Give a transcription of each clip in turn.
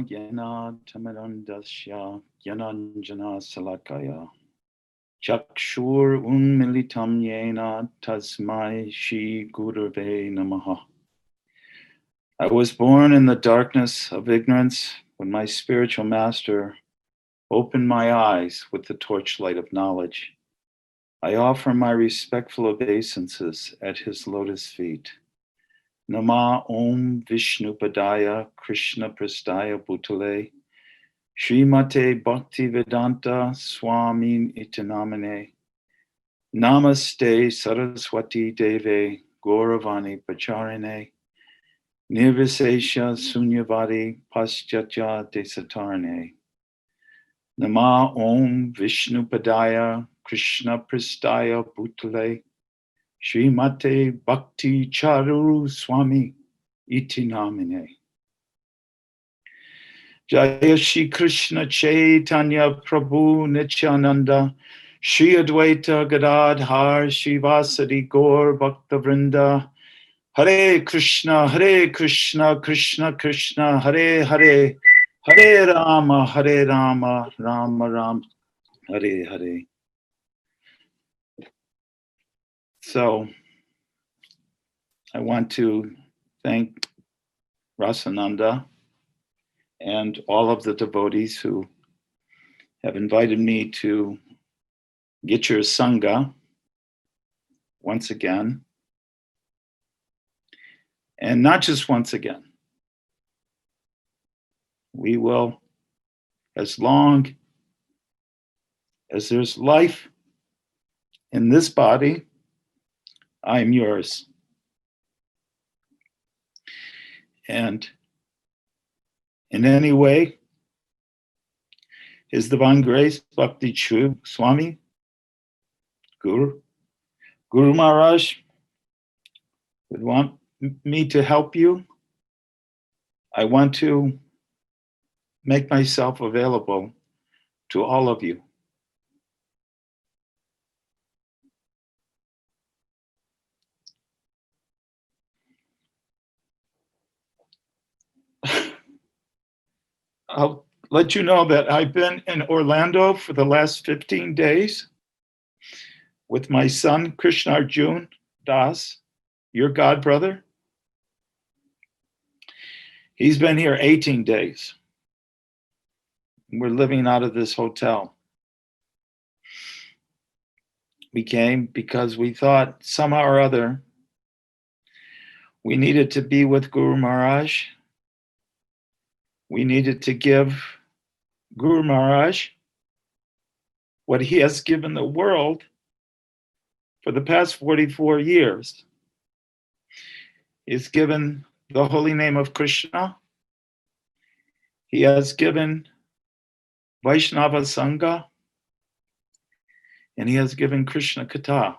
yena tamarandasya yananjana salakaya chakshur unmilitam yena tasmai shri gurave namaha. I was born in the darkness of ignorance when my spiritual master opened my eyes with the torchlight of knowledge. I offer my respectful obeisances at his lotus feet. Nama Om Vishnu Padaya Krishna Prastaya Bhutale Srimate Bhakti Vedanta Swami Itinamane Namaste Saraswati Deve Gauravani Pacharine Nirvisesha Sunyavadi Paschatya Desatarne Nama Om Vishnu Padaya Krishna Prastaya Bhutale Srimate Bhakti Charu Swami Iti Namine. Jaya Shri Krishna Chaitanya Prabhu Nityananda Shri Advaita Gadadhar Shivasadi Gaur Bhakta Vrinda Hare Krishna Krishna Krishna Hare Hare Hare Rama Rama Rama Hare Hare. So I want to thank Rasananda and all of the devotees who have invited me to get your Sangha once again. And not just once again. We will, as long as there's life in this body, I'm yours. And in any way, His Divine Grace, Bhakti Charu Swami, Guru Maharaj would want me to help you. I want to make myself available to all of you. I'll let you know that I've been in Orlando for the last 15 days with my son, Krishna Arjun Das, your god brother. He's been here 18 days. We're living out of this hotel. We came because we thought somehow or other we needed to be with Guru Maharaj. We needed to give Guru Maharaj what he has given the world for the past 44 years. He's given the holy name of Krishna. He has given Vaishnava Sangha. And he has given Krishna Katha.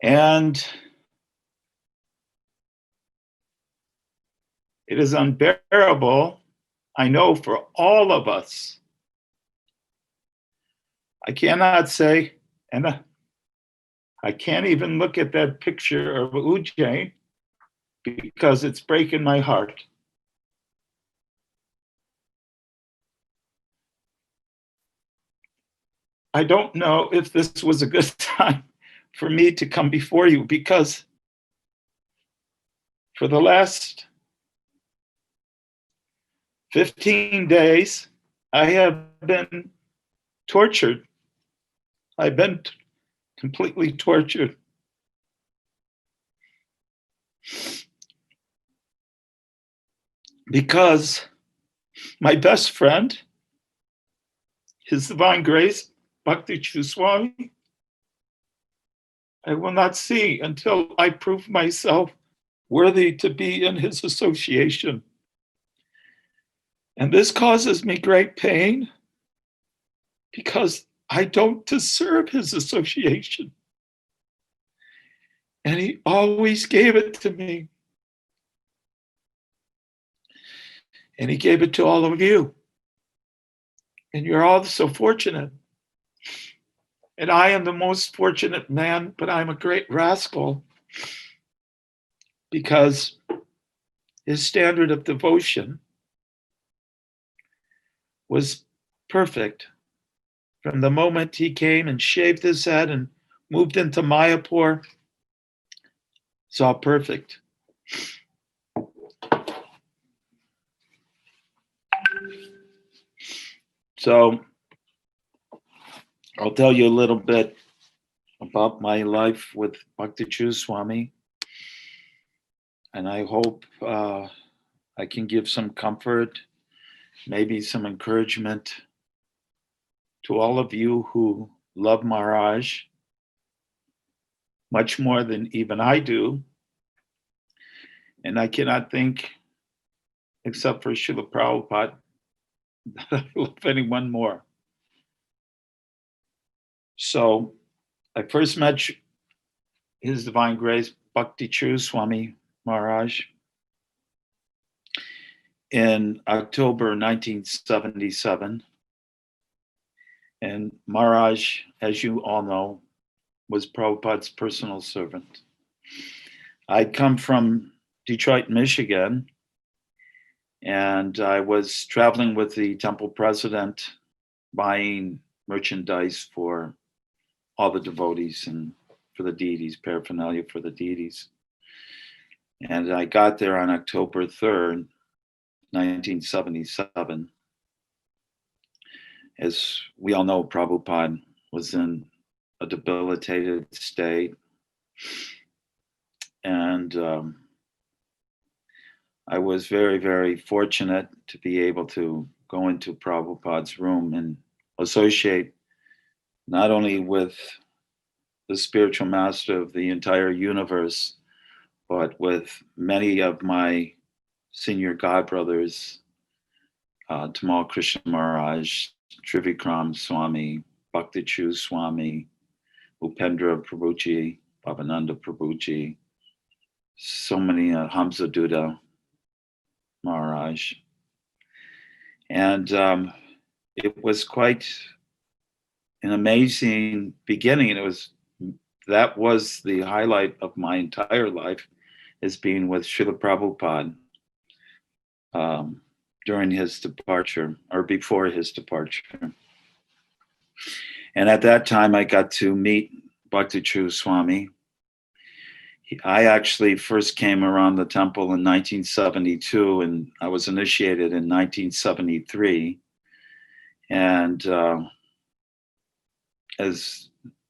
And it is unbearable, I know, for all of us. I cannot say, and I can't even look at that picture of Ujjain because it's breaking my heart. I don't know if this was a good time for me to come before you because for the last 15 days, I have been tortured. I've been completely tortured. Because my best friend, His Divine Grace, Bhakti Charu Swami, I will not see until I prove myself worthy to be in his association. And this causes me great pain because I don't deserve his association. And he always gave it to me. And he gave it to all of you. And you're all so fortunate. And I am the most fortunate man, but I'm a great rascal because his standard of devotion was perfect. From the moment he came and shaved his head and moved into Mayapur, it's all perfect. So I'll tell you a little bit about my life with Bhakti Charu Swami, and I hope I can give some comfort, maybe some encouragement to all of you who love Maharaj much more than even I do. And I cannot think, except for Srila Prabhupada, that I love anyone more. So I first met His Divine Grace, Bhakti Charu Swami Maharaj, in October 1977. And Maharaj, as you all know, was Prabhupada's personal servant. I'd come from Detroit, Michigan, and I was traveling with the temple president, buying merchandise for all the devotees and for the deities, paraphernalia for the deities. And I got there on October 3rd, 1977. As we all know, Prabhupada was in a debilitated state. And I was very, very fortunate to be able to go into Prabhupada's room and associate not only with the spiritual master of the entire universe, but with many of my senior godbrothers, Tamal Krishna Maharaj, Trivikram Swami, Bhakti Charu Swami, Upendra Prabhuji, Bhavananda Prabhuji, so many, Hamza Duda Maharaj. And it was quite an amazing beginning. And that was the highlight of my entire life, is being with Srila Prabhupada during his departure, or before his departure. And at that time, I got to meet Bhakti Charu Swami. I actually first came around the temple in 1972, and I was initiated in 1973. And as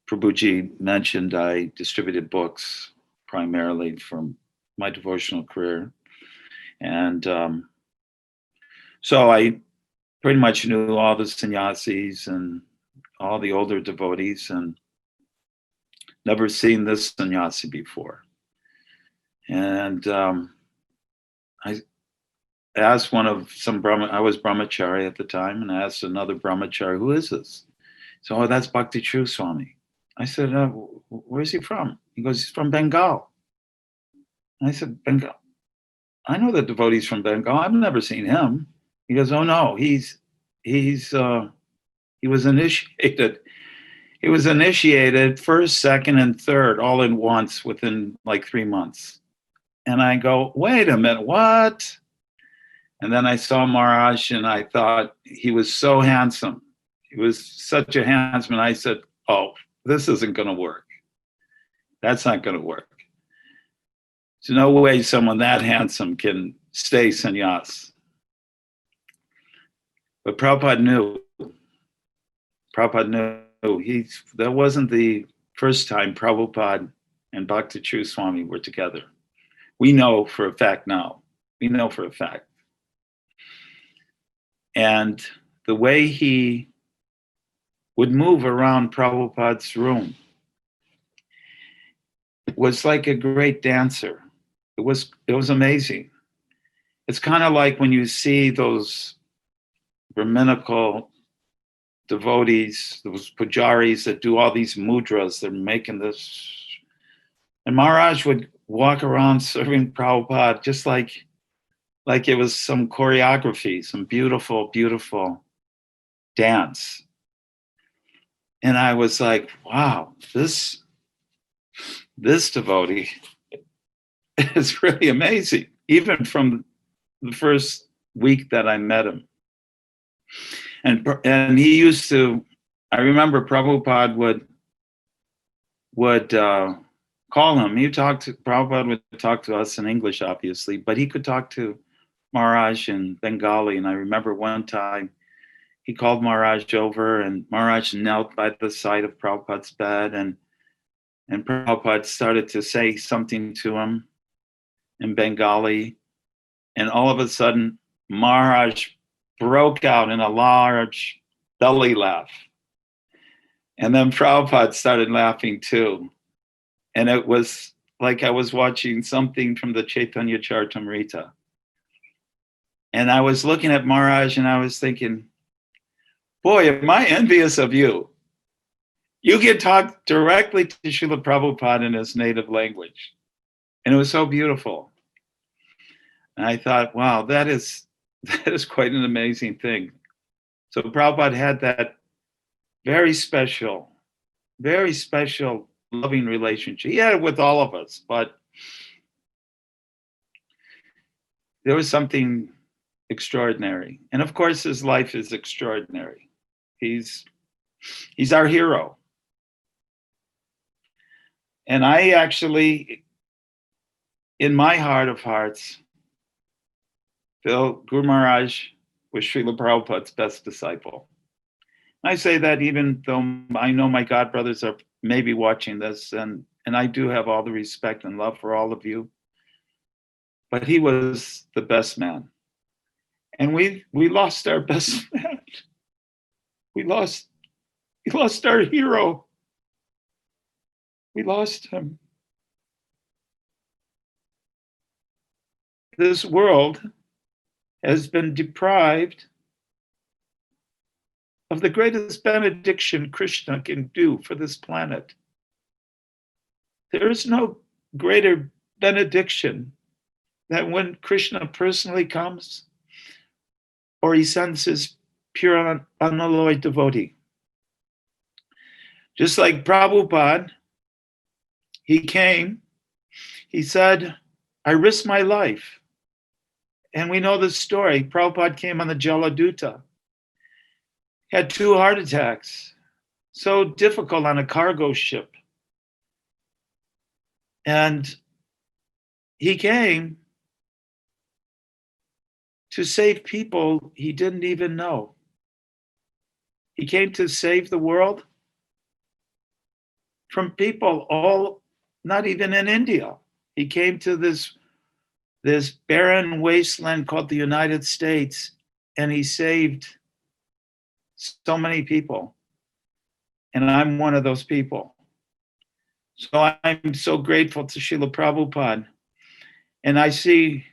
Prabhuji mentioned, I distributed books primarily from my devotional career. And so I pretty much knew all the sannyasis and all the older devotees, and never seen this sannyasi before. And I asked I was brahmachari at the time, and I asked another brahmachari, who is this? So, oh, that's Bhakti Charu Swami. I said, where's he from? He goes, he's from Bengal. And I said, Bengal? I know the devotees from Bengal. I've never seen him. He goes, oh no, he was initiated. He was initiated first, second, and third all in once within like 3 months. And I go, wait a minute, what? And then I saw Maharaj, and I thought he was so handsome. He was such a handsome. And I said, oh, this isn't going to work. That's not going to work. There's no way someone that handsome can stay sannyas. But Prabhupada knew. That wasn't the first time Prabhupada and Bhakti Charu Swami were together. We know for a fact now. We know for a fact. And the way he would move around Prabhupada's room was like a great dancer. It was amazing. It's kind of like when you see those Brahminical devotees, those pujaris that do all these mudras, they're making this. And Maharaj would walk around serving Prabhupada just like it was some choreography, some beautiful, beautiful dance. And I was like, wow, this devotee is really amazing. Even from the first week that I met him. And he used to, I remember Prabhupada would call him. Prabhupada would talk to us in English, obviously, but he could talk to Maharaj in Bengali. And I remember one time he called Maharaj over, and Maharaj knelt by the side of Prabhupada's bed, and Prabhupada started to say something to him in Bengali. And all of a sudden, Maharaj broke out in a large belly laugh. And then Prabhupada started laughing too. And it was like I was watching something from the Chaitanya Charitamrita. And I was looking at Maharaj and I was thinking, boy, am I envious of you. You can talk directly to Srila Prabhupada in his native language. And it was so beautiful. And I thought, wow, that is quite an amazing thing. So Prabhupada had that very special loving relationship. He had it with all of us, but there was something extraordinary. And of course, his life is extraordinary. He's our hero. And I actually, in my heart of hearts, feel Guru Maharaj was Srila Prabhupada's best disciple. I say that even though I know my God brothers are maybe watching this, and I do have all the respect and love for all of you, but he was the best man. And we lost our best man. We lost our hero. We lost him. This world has been deprived of the greatest benediction Krishna can do for this planet. There is no greater benediction than when Krishna personally comes or he sends his pure unalloyed devotee. Just like Prabhupada, he came, he said, I risked my life. And we know the story. Prabhupada came on the Jaladuta, had 2 heart attacks, so difficult on a cargo ship. And he came to save people he didn't even know. He came to save the world from people all, not even in India. He came to this barren wasteland called the United States, and he saved so many people. And I'm one of those people. So I'm so grateful to Srila Prabhupada. And I see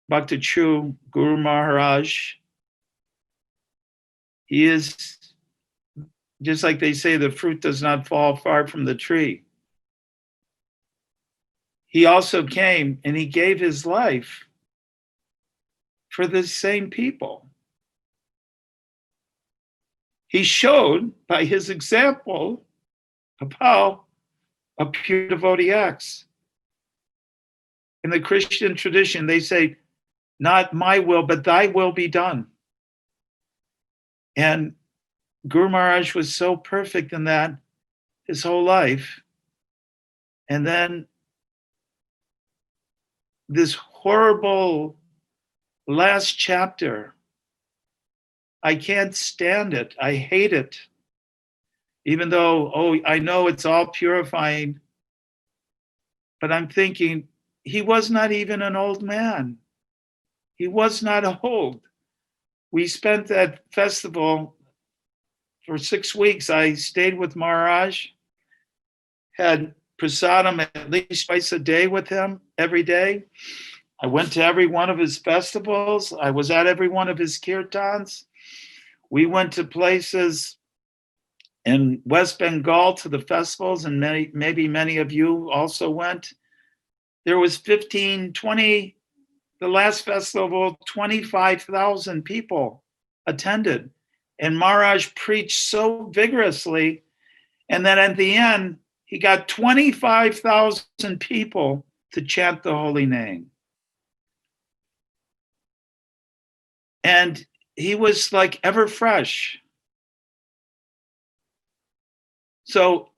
Bhakti Charu Guru Maharaj. He is, just like they say, the fruit does not fall far from the tree. He also came and he gave his life for the same people. He showed by his example of how a pure devotee acts. In the Christian tradition, they say, not my will, but thy will be done. And Guru Maharaj was so perfect in that his whole life. And then this horrible last chapter, I can't stand it. I hate it. Even though, I know it's all purifying, but I'm thinking, he was not even an old man. He was not old. We spent that festival for 6 weeks. I stayed with Maharaj, had prasadam at least twice a day with him, every day. I went to every one of his festivals. I was at every one of his kirtans. We went to places in West Bengal to the festivals, and maybe many of you also went. There was 15, 20, the last festival, 25,000 people attended. And Maharaj preached so vigorously. And then at the end, he got 25,000 people to chant the holy name. And he was like ever fresh. So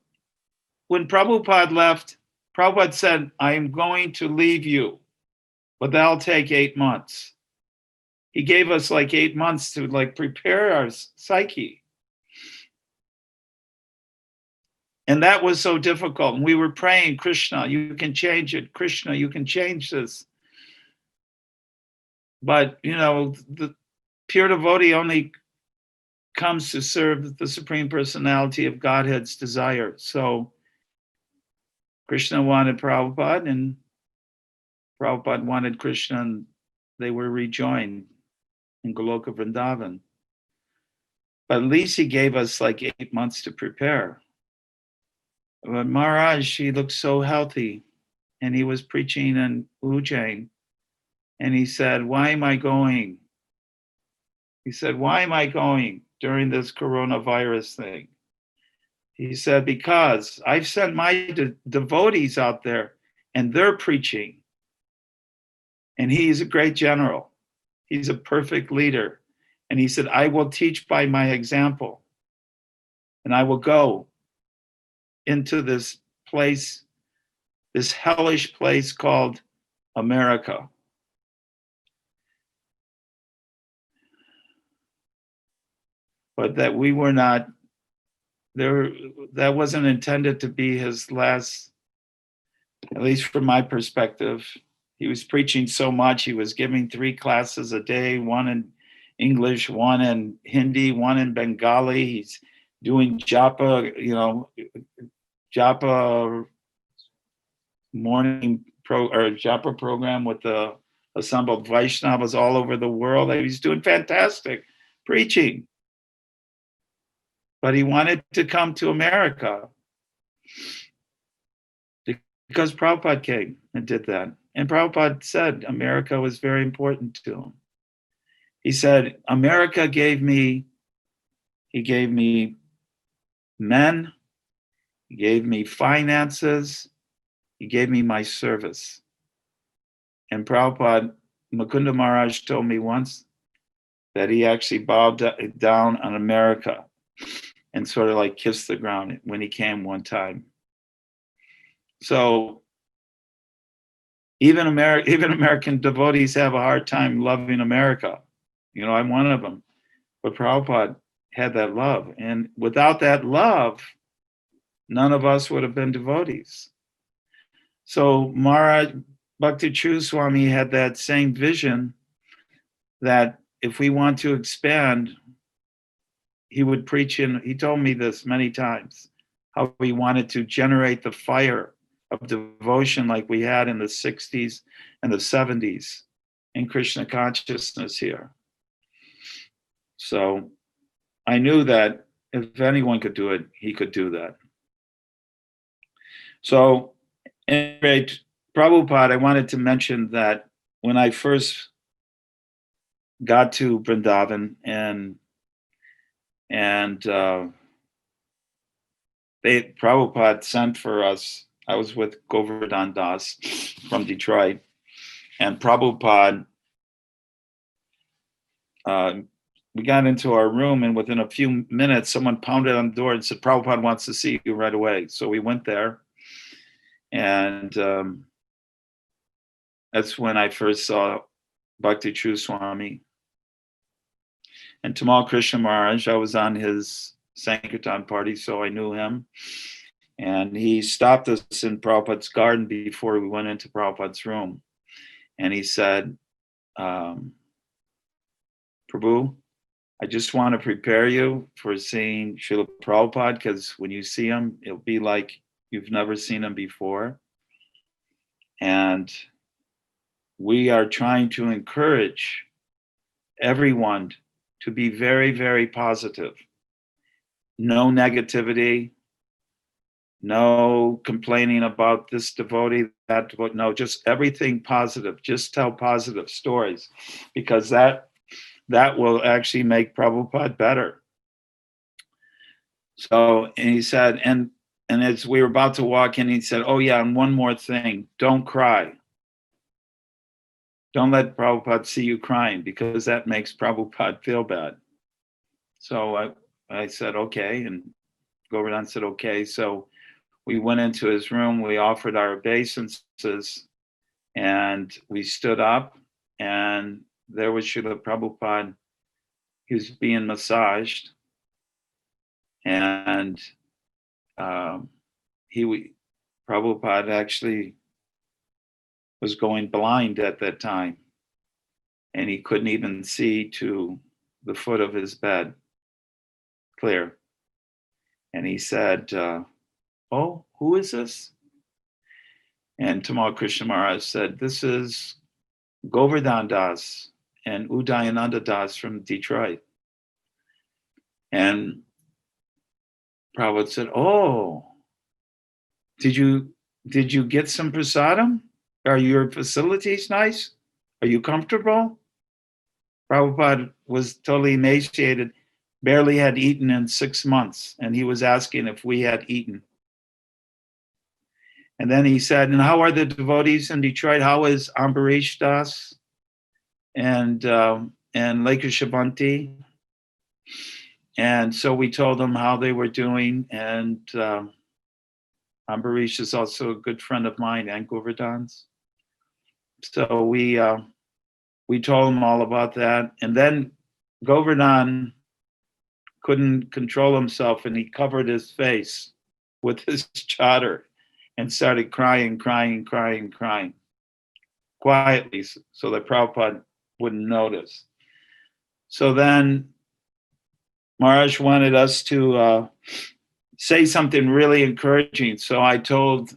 when Prabhupada left, Prabhupada said, I am going to leave you, but that'll take 8 months. He gave us like 8 months to like prepare our psyche. And that was so difficult. And we were praying, Krishna, you can change it. Krishna, you can change this. But, you know, the pure devotee only comes to serve the Supreme Personality of Godhead's desire. So Krishna wanted Prabhupada, and Prabhupada wanted Krishna, and they were rejoined in Goloka Vrindavan. But at least he gave us like 8 months to prepare. But Maharaj, he looked so healthy, and he was preaching in Ujjain, and he said, why am I going? He said, why am I going during this coronavirus thing? He said, because I've sent my devotees out there and they're preaching. And he's a great general. He's a perfect leader. And he said, I will teach by my example. And I will go into this place, this hellish place called America. But that we were not there, that wasn't intended to be his last, at least from my perspective. He was preaching so much. He was giving 3 classes a day, one in English, one in Hindi, one in Bengali. He's doing japa, japa morning or japa program with the assembled Vaishnavas all over the world. He's doing fantastic preaching. But he wanted to come to America because Prabhupada came and did that. And Prabhupada said America was very important to him. He said, America gave me men, he gave me finances, he gave me my service. And Prabhupada, Mukunda Maharaj told me once that he actually bowed down on America and sort of like kissed the ground when he came one time. So even American devotees have a hard time loving America. You know, I'm one of them. But Prabhupada had that love. And without that love, none of us would have been devotees. So Maharaj Bhakti Charu Swami had that same vision that if we want to expand, he would preach in, he told me this many times, how he wanted to generate the fire of devotion like we had in the 60s and the 70s in Krishna consciousness here. So I knew that if anyone could do it, he could do that. So anyway, Prabhupada, I wanted to mention that when I first got to Vrindavan and Prabhupada sent for us. I was with Govardhan Das from Detroit, and Prabhupada, we got into our room, and within a few minutes, someone pounded on the door and said, Prabhupada wants to see you right away. So we went there, and that's when I first saw Bhakti Charu Swami. And Tamal Krishna Maharaj, I was on his Sankirtan party, so I knew him. And he stopped us in Prabhupada's garden before we went into Prabhupada's room. And he said, Prabhu, I just want to prepare you for seeing Srila Prabhupada, because when you see him, it'll be like you've never seen him before. And we are trying to encourage everyone to be very, very positive. No negativity, no complaining about this devotee, that devotee. No, just everything positive. Just tell positive stories, because that will actually make Prabhupada better. So, and he said, and as we were about to walk in, he said, oh yeah, and one more thing, don't cry. don't let Prabhupada see you crying because that makes Prabhupada feel bad. So I said, okay. And Govardhan said, okay. So we went into his room, we offered our obeisances, and we stood up, and there was Srila Prabhupada. He was being massaged, and Prabhupada actually was going blind at that time, and he couldn't even see to the foot of his bed clear. And he said, oh, who is this? And Tamal Krishna Maharaj said, this is Govardhan Das and Udayananda Das from Detroit. And Prabhupada said, oh, did you get some prasadam? Are your facilities nice? Are you comfortable? Prabhupada was totally emaciated, barely had eaten in 6 months, and he was asking if we had eaten. And then he said, and how are the devotees in Detroit? How is Ambarish Das and Lekha Shabanti? And so we told them how they were doing, and Ambarish is also a good friend of mine and Govardhan's. So we told him all about that. And then Govardhan couldn't control himself, and he covered his face with his chadar and started crying quietly so that Prabhupada wouldn't notice. So then Maharaj wanted us to say something really encouraging. So I told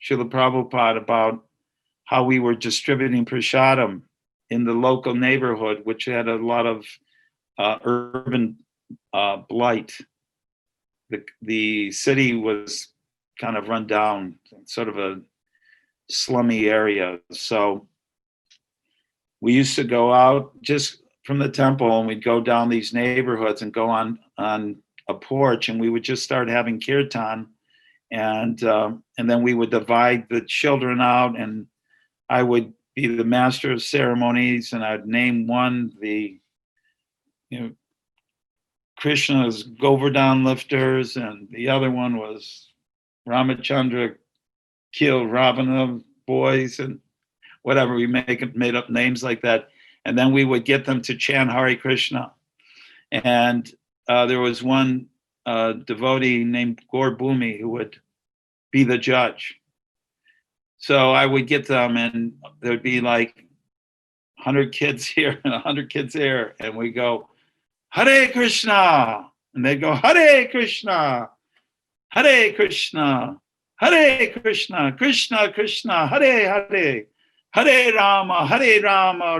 Srila Prabhupada about how we were distributing prasadam in the local neighborhood, which had a lot of urban blight. The city was kind of run down, sort of a slummy area. So we used to go out just from the temple, and we'd go down these neighborhoods and go on a porch, and we would just start having kirtan, and then we would divide the children out, and I would be the master of ceremonies, and I'd name one Krishna's Govardhan lifters, and the other one was Ramachandra kill Ravana boys, and whatever. We made up names like that, and then we would get them to chant Hare Krishna. And there was one devotee named Gaur Bhumi who would be the judge. So I would get them, and there'd be like 100 kids here and 100 kids there, and we go, Hare Krishna, and they'd go, Hare Krishna, Hare Krishna, Hare Krishna, Krishna Krishna, Hare Hare, Hare Rama,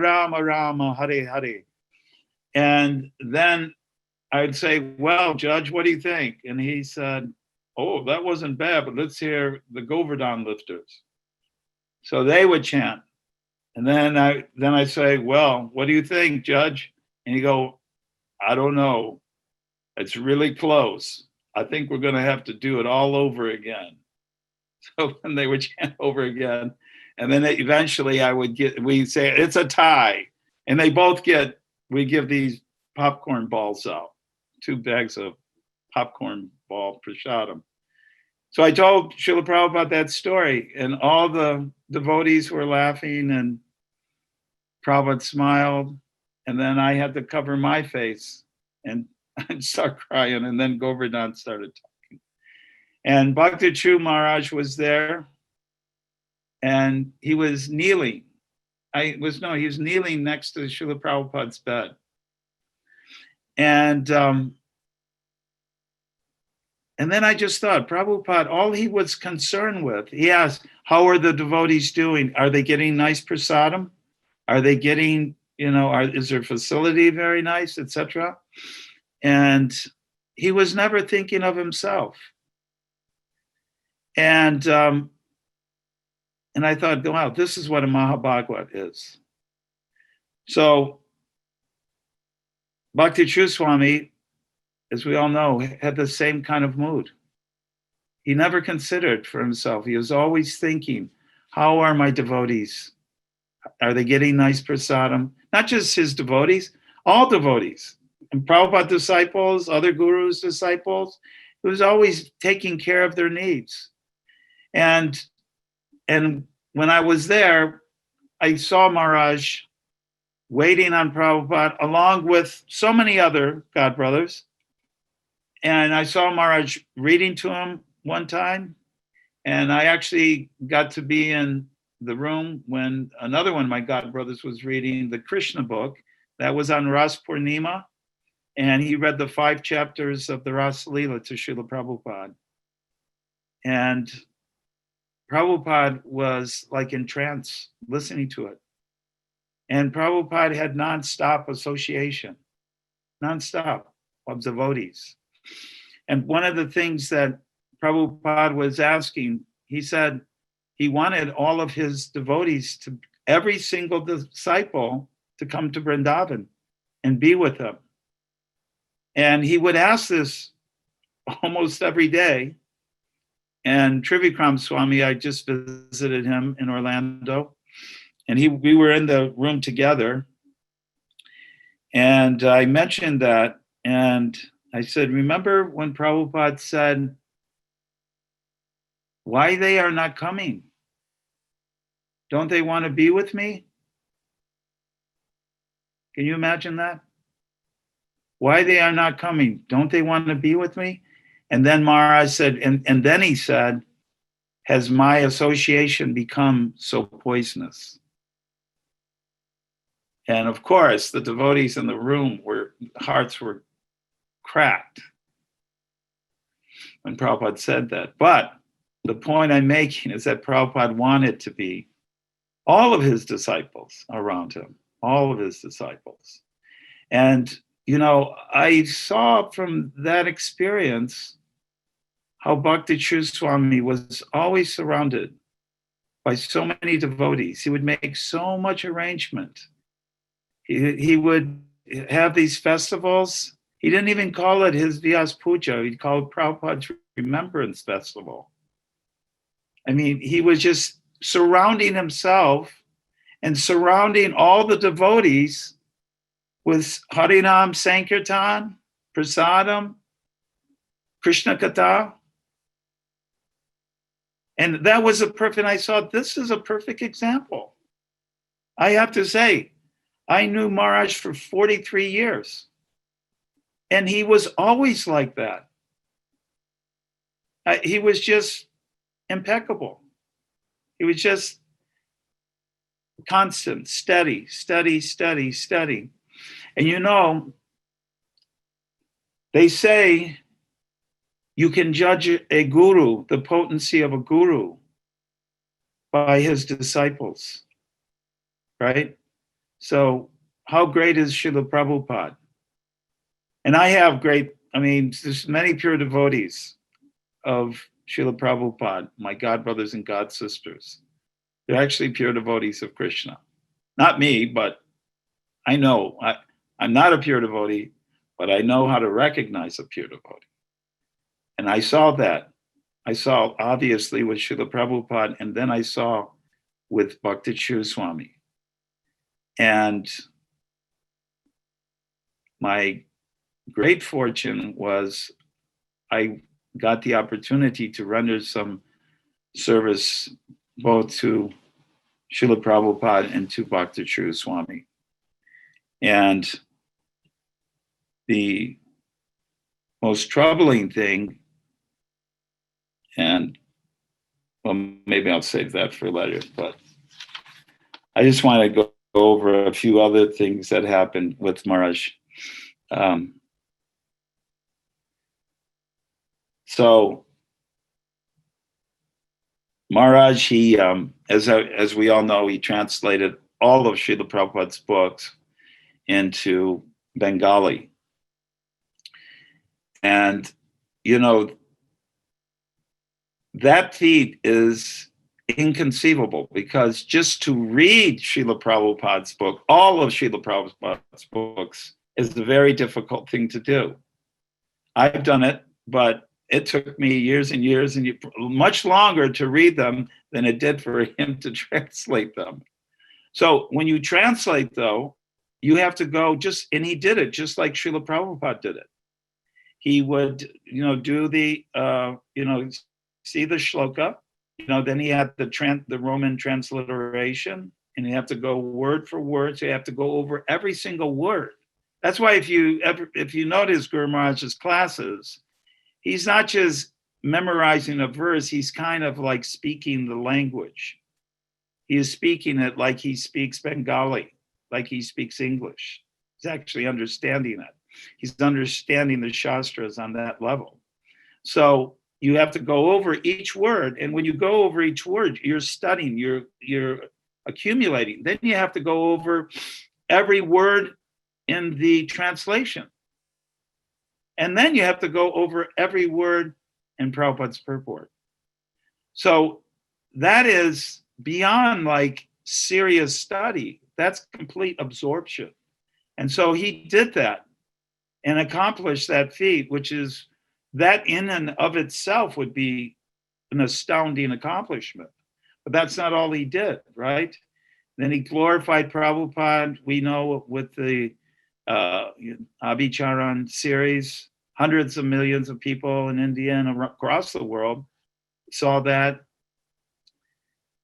Rama Rama, Hare Hare. And then I'd say, well, Judge, what do you think? And he said, oh, that wasn't bad, but let's hear the Govardhan lifters. So they would chant. And then I say, well, what do you think, Judge? And he'd go, I don't know. It's really close. I think we're going to have to do it all over again. So then they would chant over again. And then eventually we say, it's a tie. And we give these popcorn balls out, 2 bags of popcorn ball prasadam. So I told Srila Prabhupada that story, and all the devotees were laughing, and Prabhupada smiled, and then I had to cover my face and I'd start crying, and then Govardhan started talking. And Bhakti Charu Maharaj was there, and he was kneeling. He was kneeling next to Srila Prabhupada's bed. And then I just thought, Prabhupada, all he was concerned with, he asked, how are the devotees doing? Are they getting nice prasadam? Are they getting, is their facility very nice, etc.? And he was never thinking of himself. And I thought, wow, this is what a Mahabhagavat is. So Bhakti Charu Swami, as we all know, had the same kind of mood. He never considered for himself. He was always thinking, how are my devotees? Are they getting nice prasadam? Not just his devotees, all devotees. And Prabhupada disciples, other gurus' disciples, he was always taking care of their needs. And when I was there, I saw Maharaj waiting on Prabhupada along with so many other godbrothers. And I saw Maharaj reading to him one time. And I actually got to be in the room when another one of my godbrothers was reading the Krishna book that was on Ras Purnima. And he read the 5 chapters of the Rasa Leela to Srila Prabhupada. And Prabhupada was like in trance listening to it. And Prabhupada had nonstop association, nonstop of devotees. And one of the things that Prabhupada was asking, he said he wanted all of his devotees to, every single disciple, to come to Vrindavan and be with him. And he would ask this almost every day. And Trivikram Swami, I just visited him in Orlando, and we were in the room together. And I mentioned that, and I said, remember when Prabhupada said, why they are not coming? Don't they want to be with me? Can you imagine that? Why they are not coming? Don't they want to be with me? And then Maharaj said, and then he said, has my association become so poisonous? And of course, the devotees in the room hearts were cracked when Prabhupada said that. But the point I'm making is that Prabhupada wanted to be all of his disciples around him, all of his disciples. And, I saw from that experience how Bhakti Charu Swami was always surrounded by so many devotees. He would make so much arrangement. He would have these festivals. He didn't even call it his Vyas Puja. He'd call it Prabhupada's Remembrance Festival. I mean, he was just surrounding himself and surrounding all the devotees with Harinam Sankirtan, Prasadam, Krishna Katha. And that was I saw this is a perfect example. I have to say, I knew Maharaj for 43 years. And he was always like that. He was just impeccable. He was just constant, steady, steady, steady, steady. And they say you can judge a guru, the potency of a guru, by his disciples, right? So how great is Srila Prabhupada? And I have there's many pure devotees of Srila Prabhupada, my godbrothers and god sisters. They're actually pure devotees of Krishna. Not me, but I know. I'm not a pure devotee, but I know how to recognize a pure devotee. And I saw that. I saw obviously with Srila Prabhupada, and then I saw with Bhakti Charu Swami. And my great fortune was I got the opportunity to render some service both to Srila Prabhupada and to Bhakti Charu Swami. And the most troubling thing, and well, maybe I'll save that for later, but I just want to go over a few other things that happened with Maharaj. So Maharaj, he, as we all know, he translated all of Srila Prabhupada's books into Bengali. And, that feat is inconceivable, because just to read Srila Prabhupada's book, all of Srila Prabhupada's books, is a very difficult thing to do. I've done it, but it took me years and years much longer to read them than it did for him to translate them. So when you translate, though, you have to go and he did it just like Srila Prabhupada did it. He would, do the, see the shloka, then he had the Roman transliteration, and you have to go word for word. So you have to go over every single word. That's why if you notice Guru Maharaj's classes, he's not just memorizing a verse, he's kind of like speaking the language. He is speaking it like he speaks Bengali, like he speaks English. He's actually understanding it. He's understanding the Shastras on that level. So you have to go over each word. And when you go over each word, you're studying, you're accumulating. Then you have to go over every word in the translation. And then you have to go over every word in Prabhupada's purport. So that is beyond like serious study. That's complete absorption. And so he did that and accomplished that feat, which is that in and of itself would be an astounding accomplishment. But that's not all he did, right? Then he glorified Prabhupada. We know with the Abhicharan series, hundreds of millions of people in India and across the world saw that,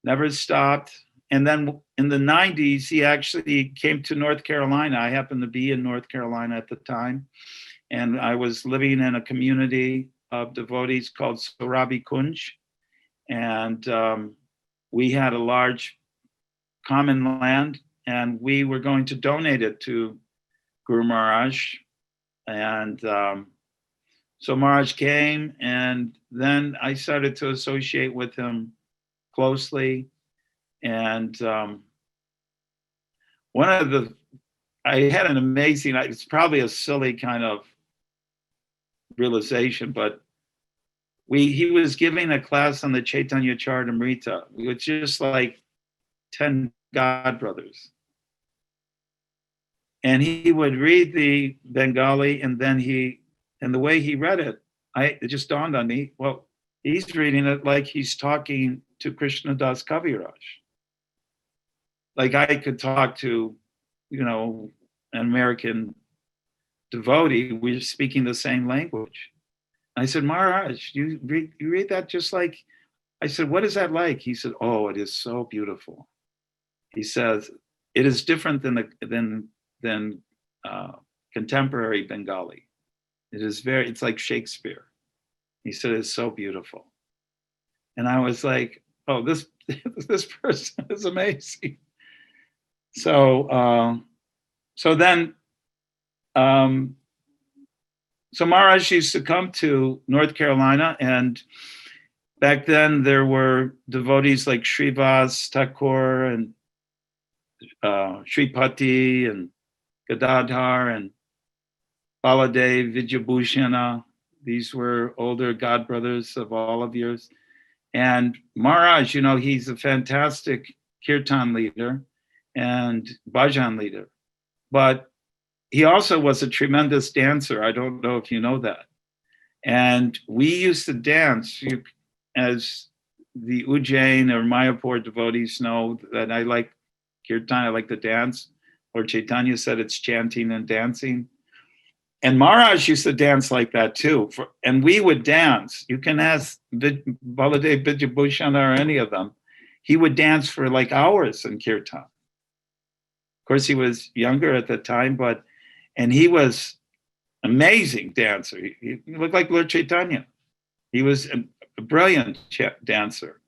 never stopped. And then in the 90s, he actually came to North Carolina. I happened to be in North Carolina at the time. And I was living in a community of devotees called Sorabi Kunj. And we had a large common land, and we were going to donate it to Guru Maharaj. And so Maharaj came, and then I started to associate with him closely. And I had an amazing, it's probably a silly kind of realization, but he was giving a class on the Chaitanya Charitamrita. We were just like 10 God brothers. And he would read the Bengali, and then the way he read it, it just dawned on me, well, he's reading it like he's talking to Krishnadas Kaviraj. Like I could talk to, an American devotee, we're speaking the same language. I said, Maharaj, you read that just like, I said, what is that like? He said, oh, it is so beautiful. He says, it is different than contemporary Bengali. It's like Shakespeare. He said, it's so beautiful. And I was like, oh, this person is amazing. So Maharaj used to come to North Carolina, and back then there were devotees like Srivas Thakur and Sripati and Gadadhar and Baladev, Vidyabhushana. These were older God brothers of all of yours. And Maharaj, he's a fantastic kirtan leader and bhajan leader. But he also was a tremendous dancer. I don't know if you know that. And we used to dance, as the Ujjain or Mayapur devotees know that I like kirtan, I like to dance. Lord Chaitanya said it's chanting and dancing. And Maharaj used to dance like that too. And we would dance. You can ask Baladev Vidyabhushana or any of them. He would dance for like hours in kirtan. Of course, he was younger at the time, and he was amazing dancer. He looked like Lord Chaitanya. He was a brilliant dancer.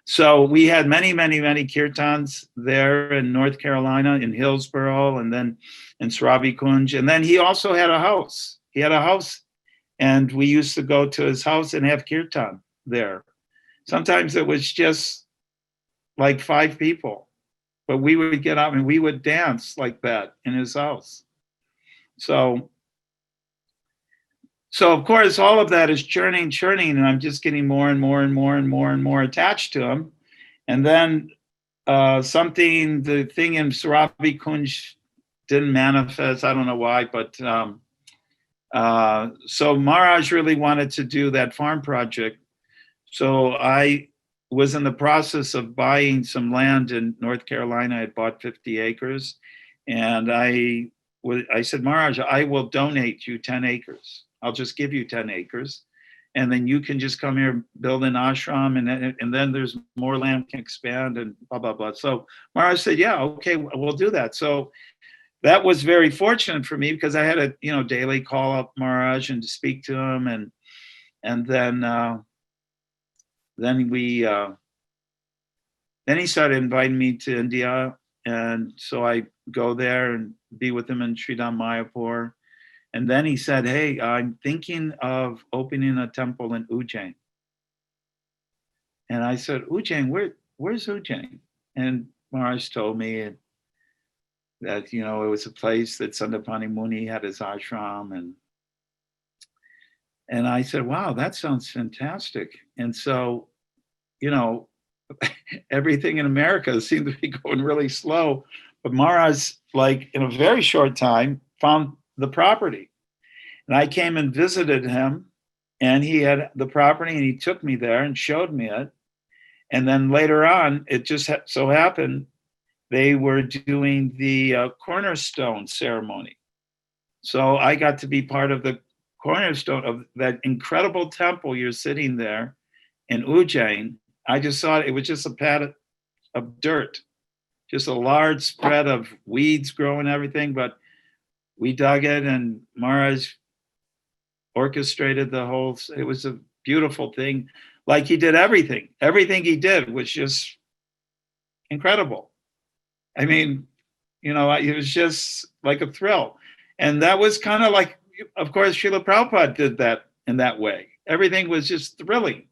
So we had many, many, many kirtans there in North Carolina, in Hillsborough, and then in Sorabi Kunj. And then he also had a house. He had a house, and we used to go to his house and have kirtan there. Sometimes it was just like 5 people, but we would get up and we would dance like that in his house. So of course, all of that is churning, and I'm just getting more and more and more and more and more attached to him. And then the thing in Sorabi Kunj didn't manifest. I don't know why, but so Maharaj really wanted to do that farm project. So I was in the process of buying some land in North Carolina. I had bought 50 acres, and I said, Maharaj, I will donate you 10 acres. I'll just give you 10 acres. And then you can just come here, build an ashram, and then there's more land can expand and blah, blah, blah. So Maharaj said, yeah, okay, we'll do that. So that was very fortunate for me because I had a, daily call up Maharaj and to speak to him. And then then he started inviting me to India. And so I go there and be with him in Sridham Mayapur. And then he said, hey, I'm thinking of opening a temple in Ujjain. And I said, Ujjain, where's Ujjain? And Maharaj told me that, it was a place that Sandapani Muni had his ashram. And I said, wow, that sounds fantastic. And so, everything in America seemed to be going really slow. But Maharaj, like in a very short time, found the property. And I came and visited him, and he had the property, and he took me there and showed me it. And then later on, it just so happened they were doing the cornerstone ceremony. So I got to be part of the cornerstone of that incredible temple. You're sitting there in Ujjain. I just saw it was just a pad of dirt, just a large spread of weeds growing, everything. But we dug it, and Maharaj orchestrated the whole. It was a beautiful thing. Like he did everything. Everything he did was just incredible. I mean, it was just like a thrill. And that was kind of like, of course, Srila Prabhupada did that in that way. Everything was just thrilling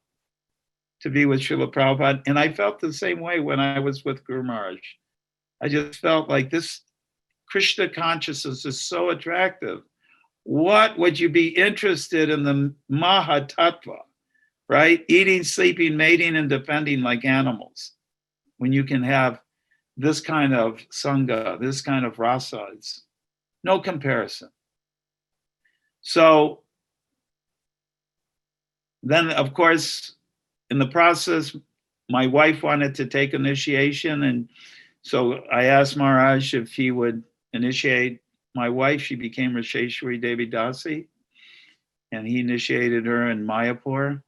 to be with Srila Prabhupada. And I felt the same way when I was with Guru Maharaj. I just felt like this Krishna consciousness is so attractive. What would you be interested in the Maha Tattva, right? Eating, sleeping, mating, and defending like animals. When you can have this kind of Sangha, this kind of rasa, it's no comparison. So then, of course, in the process, my wife wanted to take initiation. And so I asked Maharaj if he would initiate my wife. She became Rasheshwari Devi Dasi, and he initiated her in Mayapur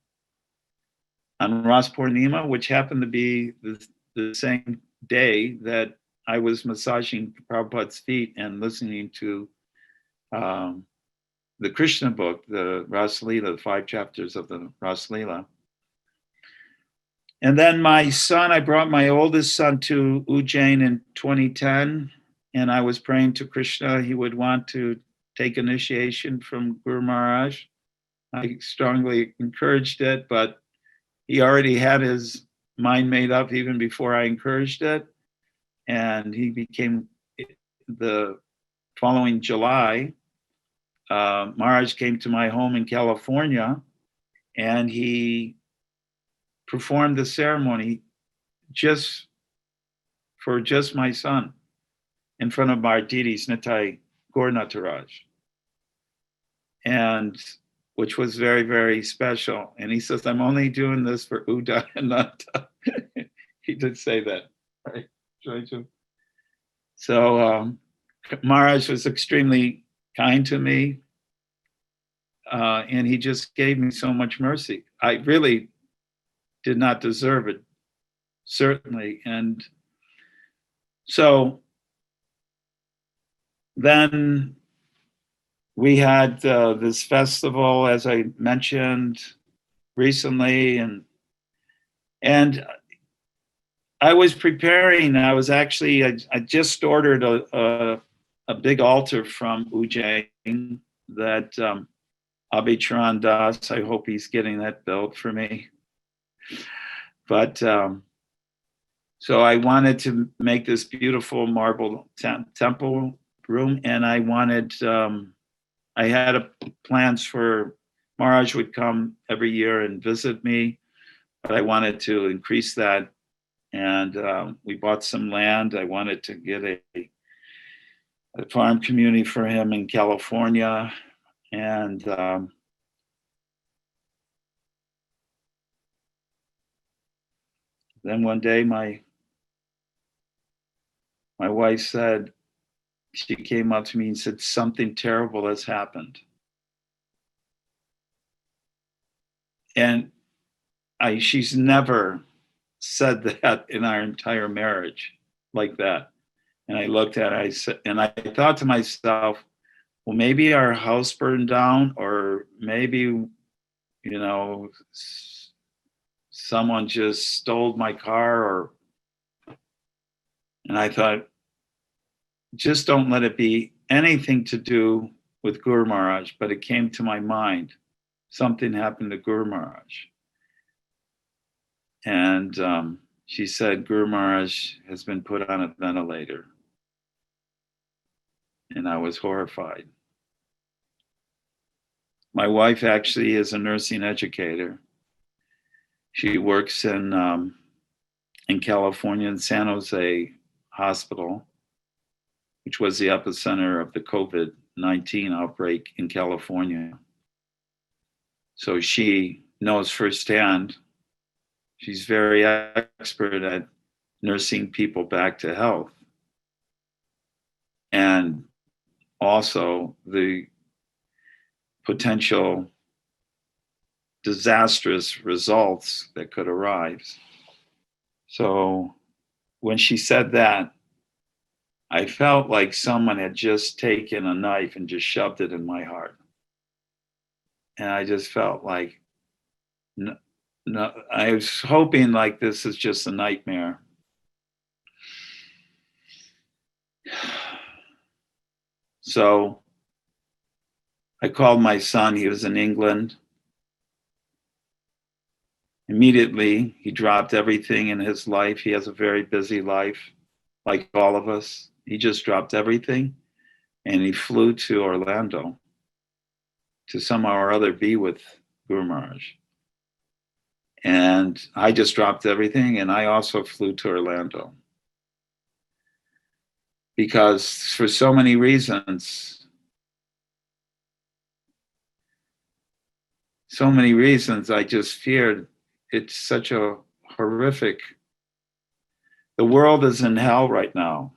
on Ras Purnima, which happened to be the same day that I was massaging Prabhupada's feet and listening to the Krishna book, the Ras Leela, the 5 chapters of the Ras Leela. And then my son, I brought my oldest son to Ujjain in 2010, and I was praying to Krishna he would want to take initiation from Guru Maharaj. I strongly encouraged it, but he already had his mind made up even before I encouraged it. And he became, the following July, Maharaj came to my home in California, and he performed the ceremony just my son in front of our deities, Nitai Gaur Nataraj, and which was very, very special. And he says, I'm only doing this for Udayananda. He did say that, right? So Maharaj was extremely kind to me, and he just gave me so much mercy. I really did not deserve it, certainly. And so then we had this festival, as I mentioned recently, and I was preparing. I was actually, I just ordered a big altar from Ujjain that Abhicharan Das, I hope he's getting that built for me. But so I wanted to make this beautiful marble temple room, and I wanted, I had plans for Maharaj would come every year and visit me, but I wanted to increase that. And we bought some land. I wanted to get a farm community for him in California. And then one day my wife said, she came up to me and said, something terrible has happened. And she's never said that in our entire marriage like that. And I looked at it, and I thought to myself, well, maybe our house burned down, or maybe, you know, someone just stole my car, and I thought, just don't let it be anything to do with Guru Maharaj. But it came to my mind, something happened to Guru Maharaj. And she said, Guru Maharaj has been put on a ventilator. And I was horrified. My wife actually is a nursing educator. She works in California, in San Jose Hospital, which was the epicenter of the COVID-19 outbreak in California. So she knows firsthand. She's very expert at nursing people back to health. And also the potential disastrous results that could arise. So when she said that, I felt like someone had just taken a knife and just shoved it in my heart. And I just felt like, no, I was hoping like this is just a nightmare. So I called my son. He was in England. Immediately, he dropped everything in his life. He has a very busy life, like all of us. He just dropped everything, and he flew to Orlando to somehow or other be with Guru Maharaj. And I just dropped everything, and I also flew to Orlando. Because for so many reasons, I just feared. It's such a horrific. The world is in hell right now.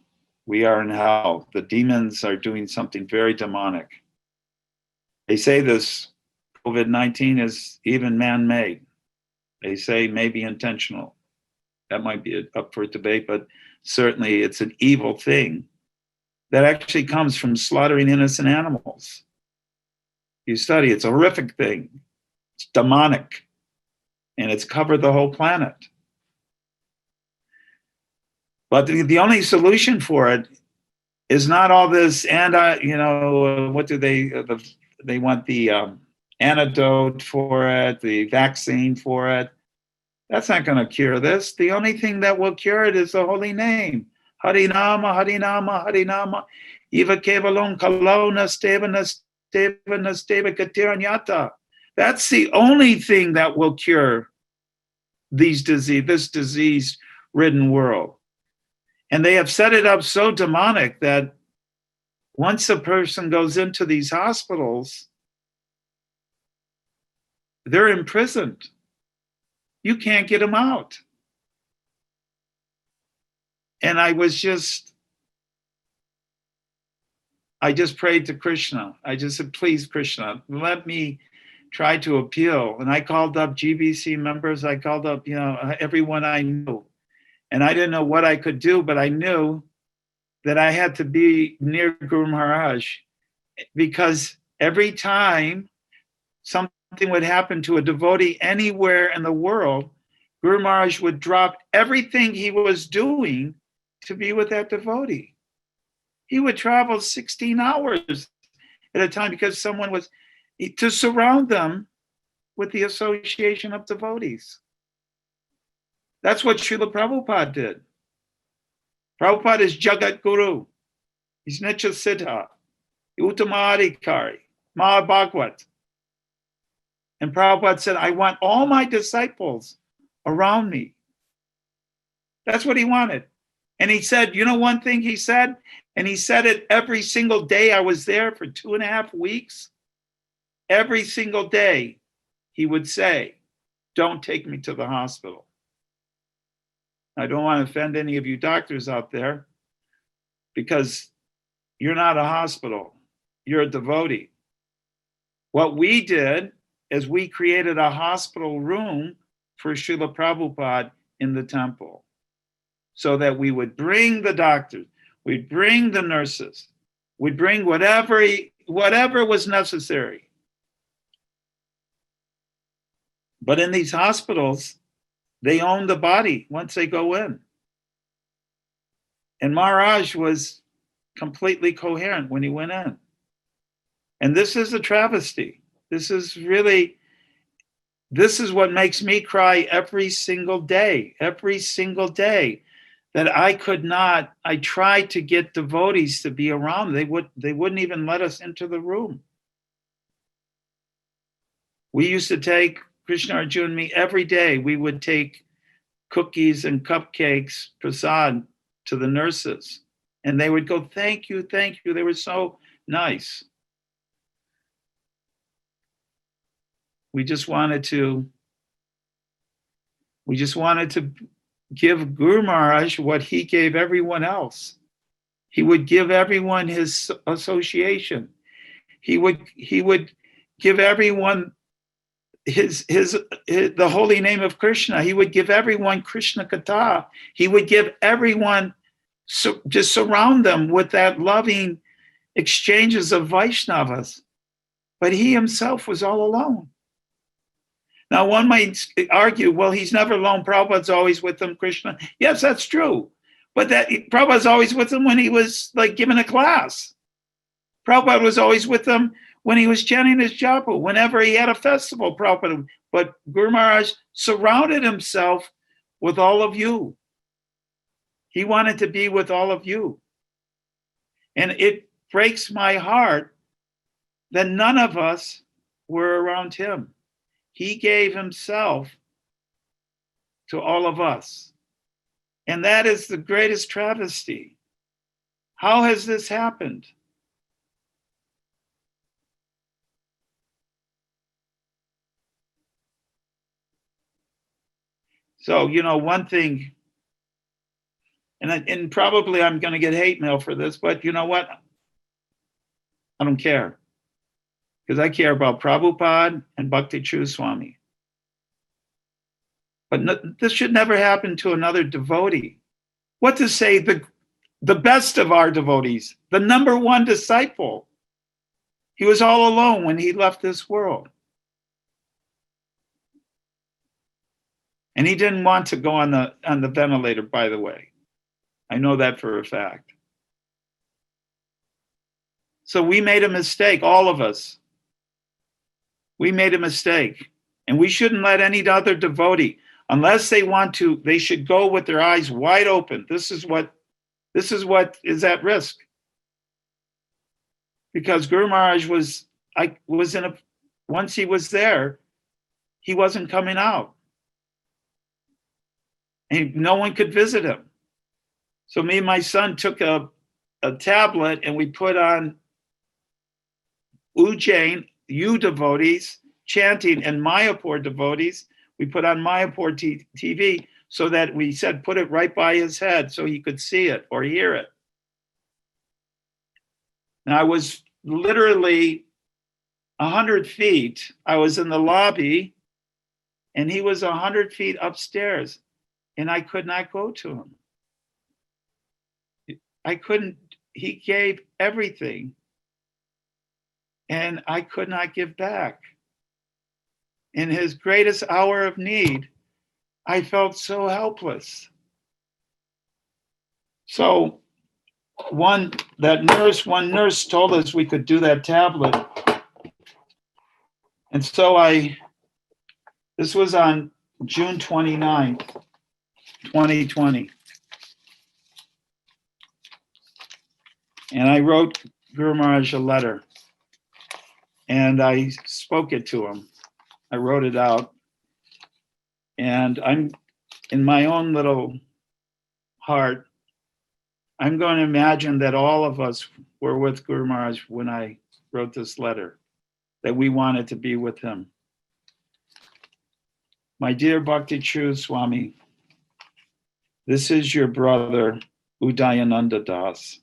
We are in hell. The demons are doing something very demonic. They say this COVID-19 is even man-made. They say maybe intentional. That might be up for debate, but certainly it's an evil thing that actually comes from slaughtering innocent animals. You study, it's a horrific thing. It's demonic. And it's covered the whole planet. But the only solution for it is not all this, and what do they want the antidote for it, the vaccine for it. That's not going to cure this. The only thing that will cure it is the holy name. Harinama, Harinama, Harinama. Eva kevalon kalo nasteva nasteva nasteva katiranyata. That's the only thing that will cure this disease-ridden world. And they have set it up so demonic that once a person goes into these hospitals, they're imprisoned. You can't get them out. And I just prayed to Krishna. I just said, please, Krishna, let me try to appeal. And I called up GBC members. I called up, everyone I knew. And I didn't know what I could do, but I knew that I had to be near Guru Maharaj, because every time something would happen to a devotee anywhere in the world, Guru Maharaj would drop everything he was doing to be with that devotee. He would travel 16 hours at a time because someone was to surround them with the association of devotees. That's what Srila Prabhupada did. Prabhupada is Jagat Guru. He's Nitya Siddha, Uttamadhikari, Mahabhagwat. And Prabhupada said, I want all my disciples around me. That's what he wanted. And he said, one thing he said, and he said it every single day I was there for 2.5 weeks. Every single day he would say, don't take me to the hospital. I don't want to offend any of you doctors out there, because you're not a hospital. You're a devotee. What we did is we created a hospital room for Srila Prabhupada in the temple, so that we would bring the doctors, we'd bring the nurses, we'd bring whatever was necessary. But in these hospitals, they own the body once they go in. And Maharaj was completely coherent when he went in. And this is a travesty. This is what makes me cry every single day, that I tried to get devotees to be around. They wouldn't even let us into the room. We used to take, Krishna Arjuna and me, every day, we would take cookies and cupcakes, prasad, to the nurses. And they would go, thank you, thank you. They were so nice. We just wanted to give Guru Maharaj what he gave everyone else. He would give everyone his association. He would give everyone the holy name of Krishna. He would give everyone Krishna Katha. He would give everyone, just surround them with that loving exchanges of Vaishnavas. But he himself was all alone. Now, one might argue, well, he's never alone. Prabhupada's always with him, Krishna. Yes, that's true. But Prabhupada's always with him when he was like giving a class. Prabhupada was always with him when he was chanting his japa, whenever he had a festival, Prabhupada. But Guru Maharaj surrounded himself with all of you. He wanted to be with all of you. And it breaks my heart that none of us were around him. He gave himself to all of us. And that is the greatest travesty. How has this happened? So, one thing, and probably I'm going to get hate mail for this, but you know what? I don't care. Because I care about Prabhupada and Bhakti Charu Swami. But this should never happen to another devotee. What to say, the best of our devotees, the number one disciple, he was all alone when he left this world. And he didn't want to go on the ventilator, by the way. I know that for a fact. So we made a mistake, all of us. We made a mistake. And we shouldn't let any other devotee, unless they want to, they should go with their eyes wide open. This is what is at risk. Because Guru Maharaj once he was there, he wasn't coming out. And no one could visit him. So me and my son took a tablet and we put on Ujjain, you devotees, chanting, and Mayapur devotees. We put on Mayapur TV so that we said, put it right by his head so he could see it or hear it. And I was literally 100 feet. I was in the lobby and he was 100 feet upstairs and I could not go to him. I couldn't, he gave everything and I could not give back. In his greatest hour of need, I felt so helpless. So one nurse told us we could do that tablet. And so this was on June 29th, 2020. And I wrote Guru Maharaj a letter and I spoke it to him. I wrote it out and I'm in my own little heart, I'm going to imagine that all of us were with Guru Maharaj when I wrote this letter, that we wanted to be with him. My dear Bhakti Charu Swami, This is your brother, Udayananda Das.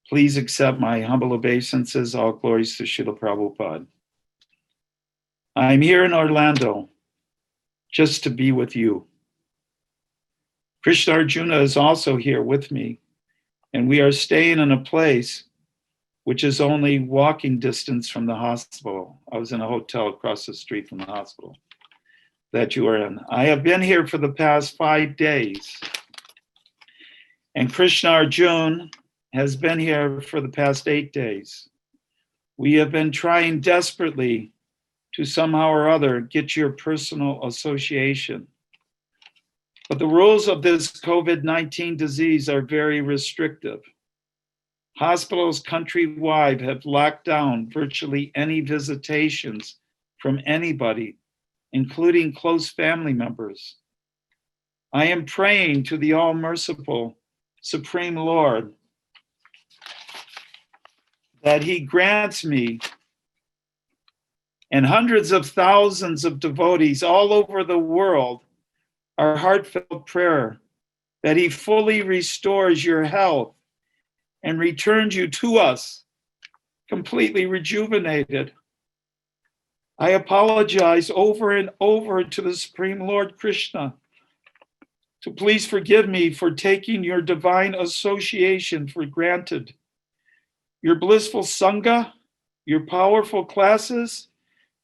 Please accept my humble obeisances. All glories to Srila Prabhupada. I'm here in Orlando just to be with you. Krishna Arjuna is also here with me, and we are staying in a place which is only walking distance from the hospital. I was in a hotel across the street from the hospital that you are in. I have been here for the past 5 days, and Krishna Arjuna has been here for the past 8 days. We have been trying desperately to somehow or other get your personal association. But the rules of this COVID-19 disease are very restrictive. Hospitals countrywide have locked down virtually any visitations from anybody, including close family members. I am praying to the all-merciful Supreme Lord that he grants me and hundreds of thousands of devotees all over the world our heartfelt prayer that he fully restores your health and returns you to us completely rejuvenated. I apologize over and over to the Supreme Lord Krishna to please forgive me for taking your divine association for granted. Your blissful Sangha, your powerful classes,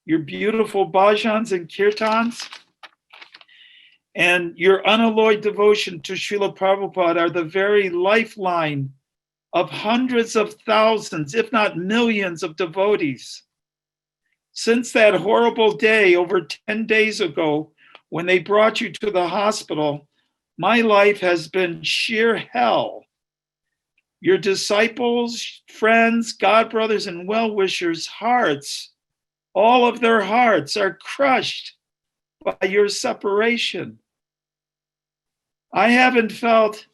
your beautiful bhajans and kirtans, and your unalloyed devotion to Srila Prabhupada are the very lifeline of hundreds of thousands, if not millions of devotees. Since that horrible day over 10 days ago, when they brought you to the hospital, my life has been sheer hell. Your disciples, friends, God brothers, and well-wishers' hearts, all of their hearts are crushed by your separation. I haven't felt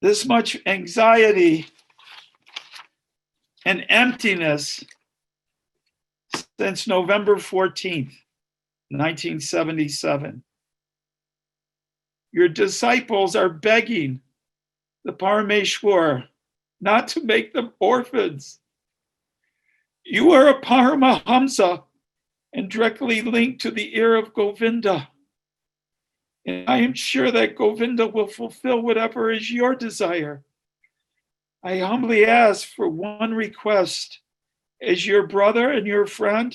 this much anxiety and emptiness since November 14th, 1977. Your disciples are begging the Parameshwar not to make them orphans. You are a Paramahamsa and directly linked to the ear of Govinda. And I am sure that Govinda will fulfill whatever is your desire. I humbly ask for one request as your brother and your friend,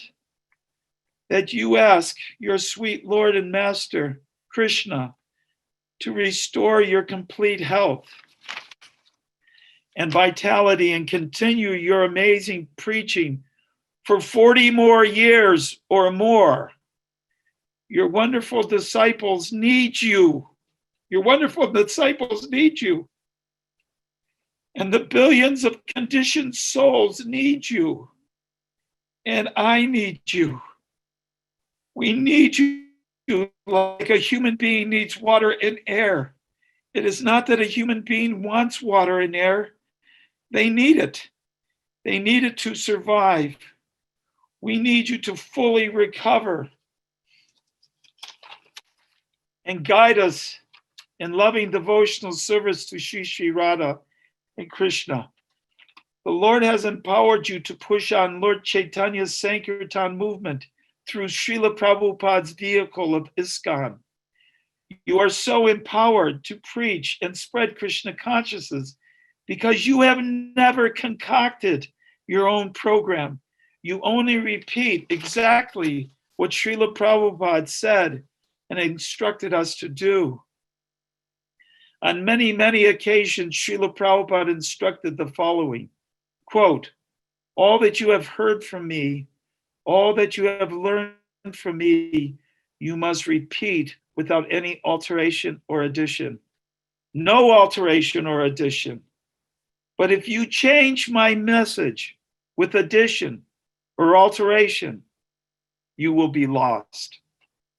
that you ask your sweet Lord and Master, Krishna, to restore your complete health and vitality and continue your amazing preaching for 40 more years or more. Your wonderful disciples need you. Your wonderful disciples need you. And the billions of conditioned souls need you. And I need you. We need you like a human being needs water and air. It is not that a human being wants water and air. They need it. They need it to survive. We need you to fully recover and guide us in loving devotional service to Shri Shri Radha and Krishna. The Lord has empowered you to push on Lord Chaitanya's Sankirtan movement through Srila Prabhupada's vehicle of ISKCON. You are so empowered to preach and spread Krishna consciousness because you have never concocted your own program. You only repeat exactly what Srila Prabhupada said and instructed us to do. On many, many occasions, Srila Prabhupada instructed the following, quote, all that you have heard from me, all that you have learned from me, you must repeat without any alteration or addition. No alteration or addition. But if you change my message with addition or alteration, you will be lost.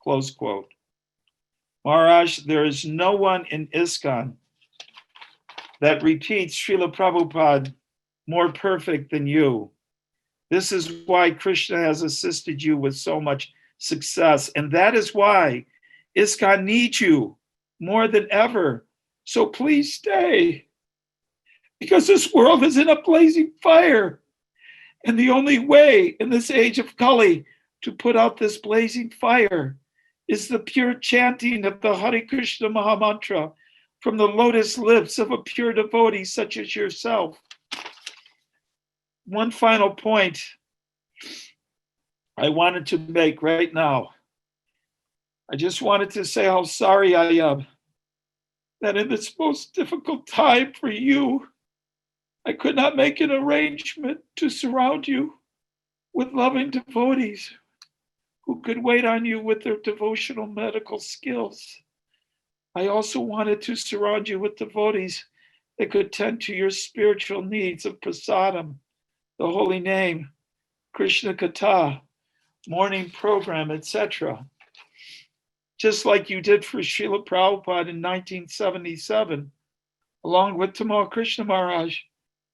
Close quote. Maharaj, there is no one in ISKCON that repeats Srila Prabhupada more perfect than you. This is why Krishna has assisted you with so much success. And that is why ISKCON needs you. more than ever. So please stay, because this world is in a blazing fire. And the only way in this age of Kali to put out this blazing fire is the pure chanting of the Hare Krishna Mahamantra from the lotus lips of a pure devotee such as yourself. One final point I wanted to make right now. I just wanted to say how sorry I am that in this most difficult time for you, I could not make an arrangement to surround you with loving devotees who could wait on you with their devotional medical skills. I also wanted to surround you with devotees that could tend to your spiritual needs of prasadam, the holy name, Krishna Katha, morning program, etc. Just like you did for Srila Prabhupada in 1977, along with Tamal Krishna Maharaj,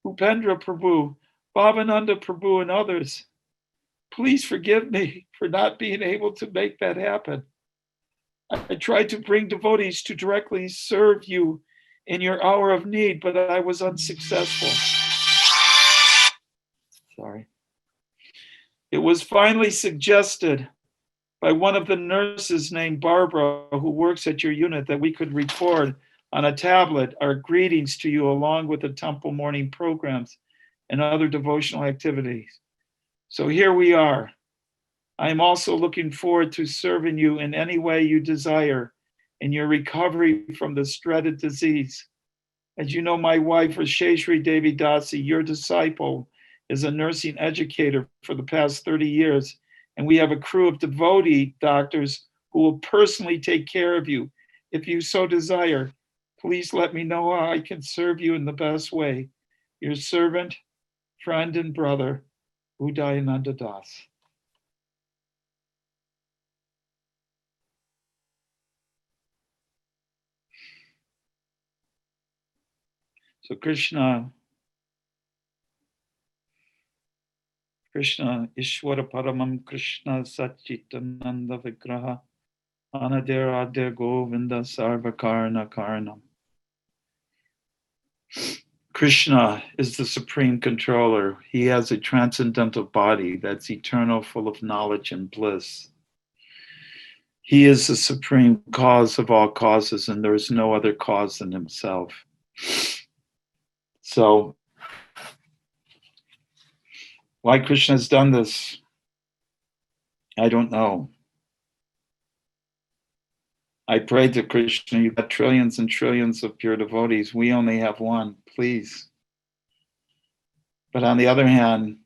Upendra Prabhu, Bhavananda Prabhu, and others. Please forgive me for not being able to make that happen. I tried to bring devotees to directly serve you in your hour of need, but I was unsuccessful. Sorry. It was finally suggested by one of the nurses named Barbara, who works at your unit, that we could record on a tablet our greetings to you along with the temple morning programs and other devotional activities. So here we are. I am also looking forward to serving you in any way you desire in your recovery from this dreaded disease. As you know, my wife, Rasheshri Devi Dasi, your disciple, is a nursing educator for the past 30 years, and we have a crew of devotee doctors who will personally take care of you. If you so desire, please let me know how I can serve you in the best way. Your servant, friend, and brother, Udayananda Das. So Krishna, Ishvara Paramam Krishna Satchitananda Vigraha, Anadir Govinda Sarvakarna Karanam. Krishna is the supreme controller. He has a transcendental body that's eternal, full of knowledge and bliss. He is the supreme cause of all causes, and there is no other cause than himself. So, why Krishna has done this, I don't know. I prayed to Krishna, you've got trillions and trillions of pure devotees. We only have one, please. But on the other hand,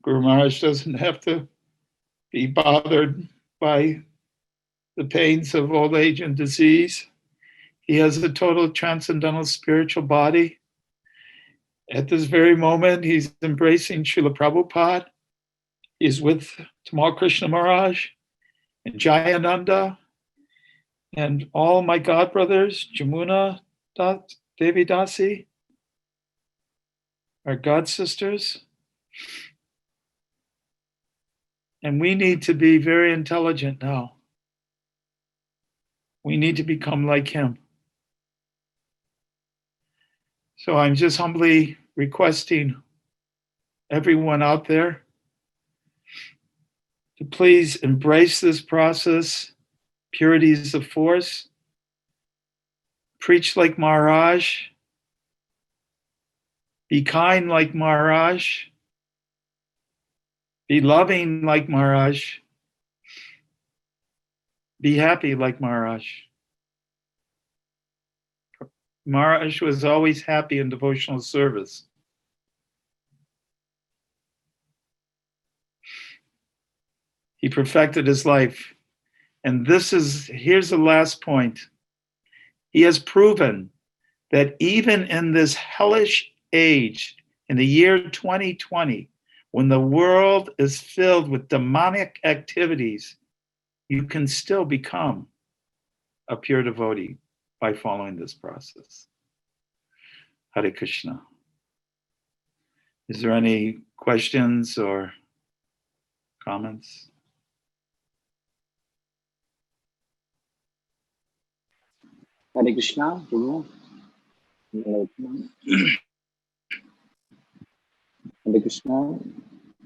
Guru Maharaj doesn't have to be bothered by the pains of old age and disease. He has a total transcendental spiritual body. At this very moment, he's embracing Srila Prabhupada. He's with Tamal Krishna Maharaj and Jayananda and all my godbrothers, Jamuna Devi Dasi, our god sisters. And we need to be very intelligent now. We need to become like him. So I'm just humbly requesting everyone out there to please embrace this process. Purity is the force. Preach like Maharaj. Be kind like Maharaj. Be loving like Maharaj. Be happy like Maharaj. Maharaj was always happy in devotional service. He perfected his life. And here's the last point. He has proven that even in this hellish age, in the year 2020, when the world is filled with demonic activities, you can still become a pure devotee by following this process. Hare Krishna. Is there any questions or comments? Hare Krishna, Guru. Hare Krishna.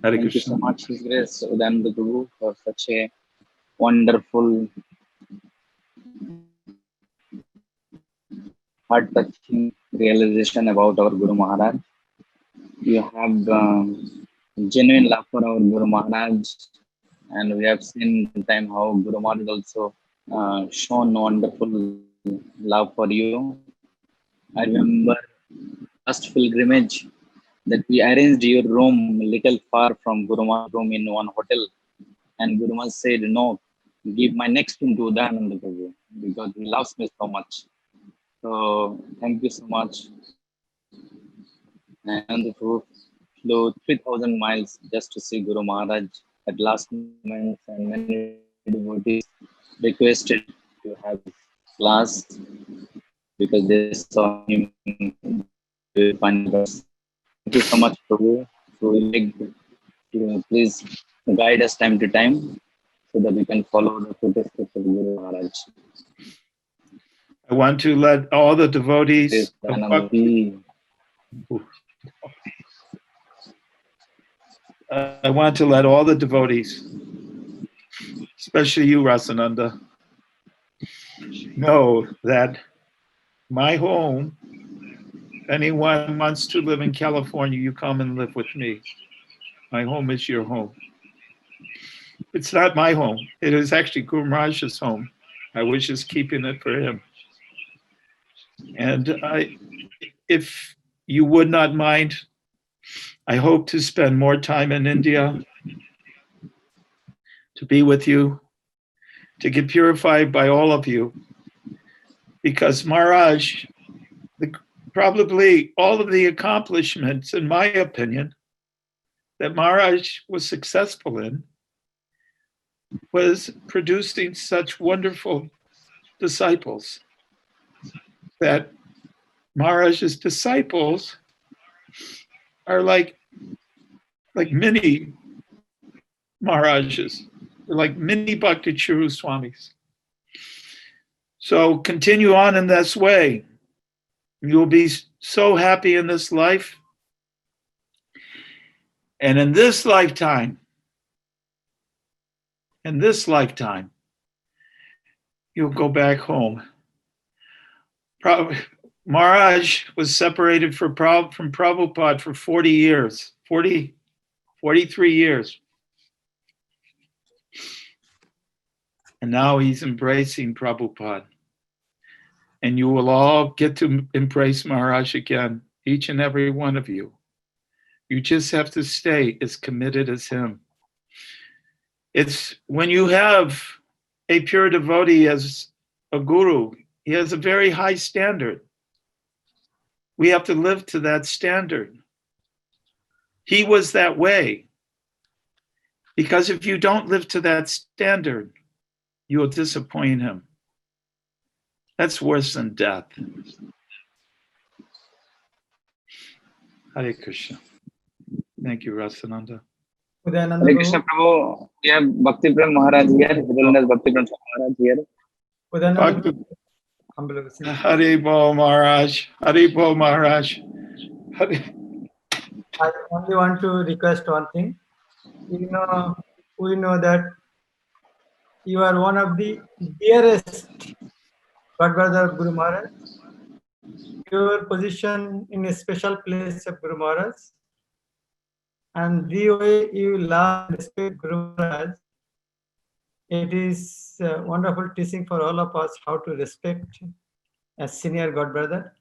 Hare Thank you so Krishna. much, His Grace Udayananda Guru, for such a wonderful, heart-touching realization about our Guru Maharaj. You have genuine love for our Guru Maharaj, and we have seen sometime how Guru Maharaj also shown wonderful love for you. I remember last pilgrimage that we arranged your room little far from Guru Maharaj's room in one hotel, and Guru Maharaj said, "No, give my next room to Udayananda Prabhu because he loves me so much." So thank you so much. And the group flew 3,000 miles just to see Guru Maharaj at last moment, and many devotees requested to have his class because they saw him very funny person. Thank you so much, Prabhu. So we beg to please guide us time to time so that we can follow the footsteps of Guru Maharaj. I want to let all the devotees of Bhakti, I want to let all the devotees, especially you, Rasananda, know that my home, if anyone wants to live in California, you come and live with me. My home is your home. It's not my home. It is actually Guru Maharaj's home. I was just keeping it for him. And if you would not mind, I hope to spend more time in India to be with you, to get purified by all of you. Because Maharaj, probably all of the accomplishments, in my opinion, that Maharaj was successful in was producing such wonderful disciples that Maharaj's disciples are like mini Maharajas. They're like mini Bhakti Charu Swamis. So continue on in this way. You'll be so happy in this life. And in this lifetime, you'll go back home. Maharaj was separated from Prabhupada for 40 years, 43 years. And now he's embracing Prabhupada. And you will all get to embrace Maharaj again, each and every one of you. You just have to stay as committed as him. It's when you have a pure devotee as a guru, he has a very high standard. We have to live to that standard. He was that way. Because if you don't live to that standard, you will disappoint him. That's worse than death. Hare Krishna. Thank you, Rasananda. Hare Krishna Prabhu. We have Bhakti Prem Maharaj here. His Bhakti Prem Maharaj here. Hare Bol Maharaj. Hare Bol Maharaj. Hare. I only want to request one thing. We know that you are one of the dearest God Brother of Guru Maharaj. Your position in a special place of Guru Maharaj, and the way you love and respect Guru Maharaj, it is wonderful teaching for all of us how to respect a senior God Brother.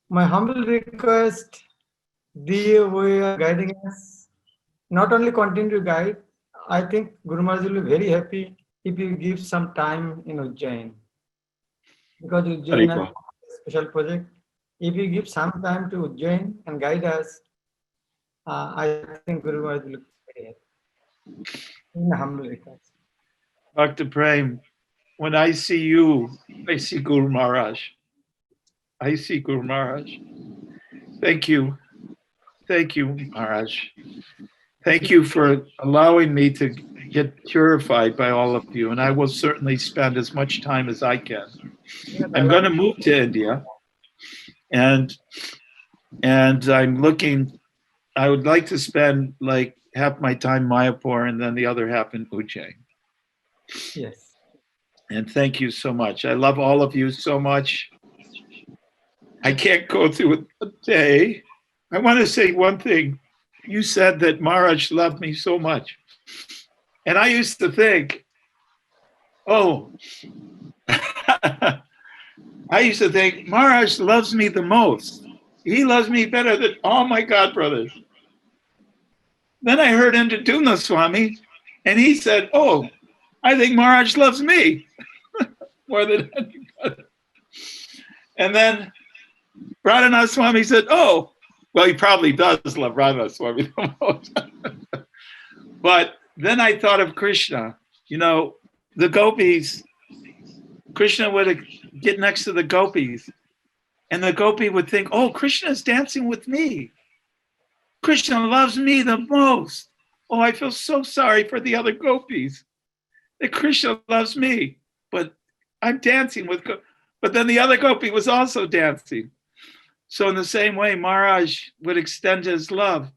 My humble request, the way you are guiding us, not only continue to guide, I think Guru Maharaj will be very happy if you give some time in Ujjain. Because Ujjain has a special project. If you give some time to Ujjain and guide us, I think Guru Maharaj will be very happy. In a humble request. Dr. Prem, when I see you, I see Guru Maharaj. I see Guru Maharaj. Thank you. Thank you, Maharaj. Thank you for allowing me to get purified by all of you, and I will certainly spend as much time as I can. I'm going to move to India, and I'm looking. I would like to spend like half my time in Mayapur and then the other half in Ujjain. Yes. And thank you so much. I love all of you so much. I can't go through a day. I want to say one thing. You said that Maharaj loved me so much. And I used to think, oh, I used to think Maharaj loves me the most. He loves me better than all my God brothers. Then I heard Udayananda Swami, and he said, oh, I think Maharaj loves me more than anybody. And then Radhanath Swami said, oh, well, he probably does love Radhanath Swami the most. But then I thought of Krishna. You know, the gopis, Krishna would get next to the gopis, and the gopi would think, oh, Krishna's dancing with me. Krishna loves me the most. Oh, I feel so sorry for the other gopis that Krishna loves me, but I'm dancing with, but then the other gopi was also dancing. So in the same way, Maharaj would extend his love.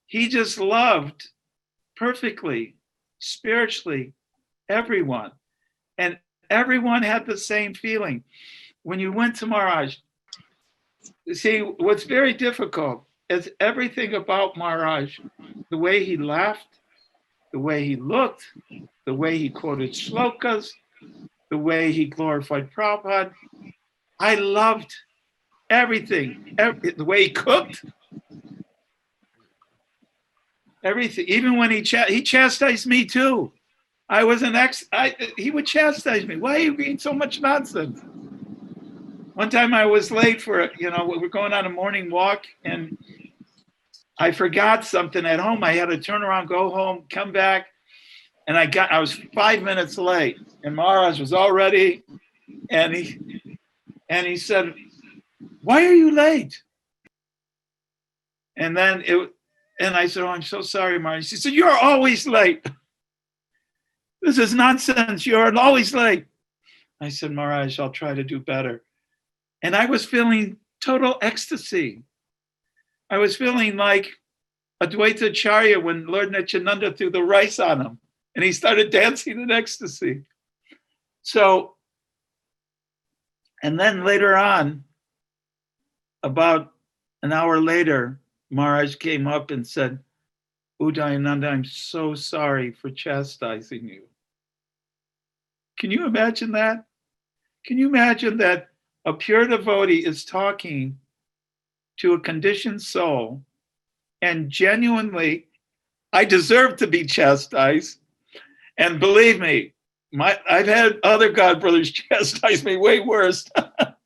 He just loved perfectly, spiritually, everyone. And everyone had the same feeling. When you went to Maharaj, see, what's very difficult is everything about Maharaj, the way he laughed, the way he looked, the way he quoted shlokas, the way he glorified Prabhupada. I loved everything, the way he cooked, everything. Even when he chastised me too. I was he would chastise me. Why are you being so much nonsense? One time I was late for, we were going on a morning walk and I forgot something at home. I had to turn around, go home, come back. And I was 5 minutes late and Maharaj was all ready. And he said, why are you late? And then I said, oh, I'm so sorry, Maharaj. He said, you're always late. This is nonsense. You're always late. I said, Maharaj, I'll try to do better. And I was feeling total ecstasy. I was feeling like Advaita Acharya when Lord Nityananda threw the rice on him and he started dancing in ecstasy. So, and then later on, about an hour later, Maharaj came up and said, Udayananda, I'm so sorry for chastising you. Can you imagine that? Can you imagine that a pure devotee is talking to a conditioned soul and genuinely, I deserve to be chastised. And believe me, I've had other God brothers chastise me way worse.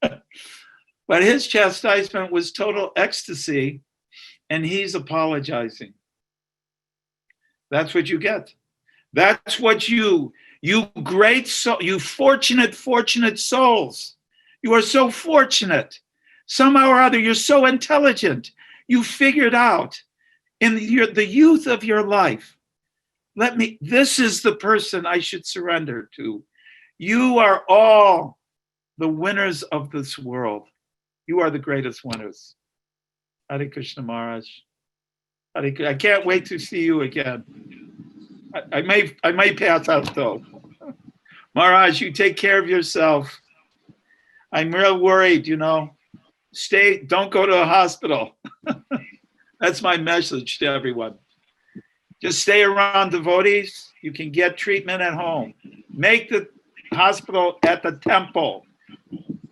But his chastisement was total ecstasy and he's apologizing. That's what you get. That's what you great soul, you fortunate souls. You are so fortunate. Somehow or other, you're so intelligent. You figured out in the youth of your life, this is the person I should surrender to. You are all the winners of this world. You are the greatest winners. Hare Krishna Maharaj. I can't wait to see you again. I may pass out though. Maharaj, you take care of yourself. I'm real worried, don't go to a hospital. That's my message to everyone. Just stay around devotees. You can get treatment at home. Make the hospital at the temple.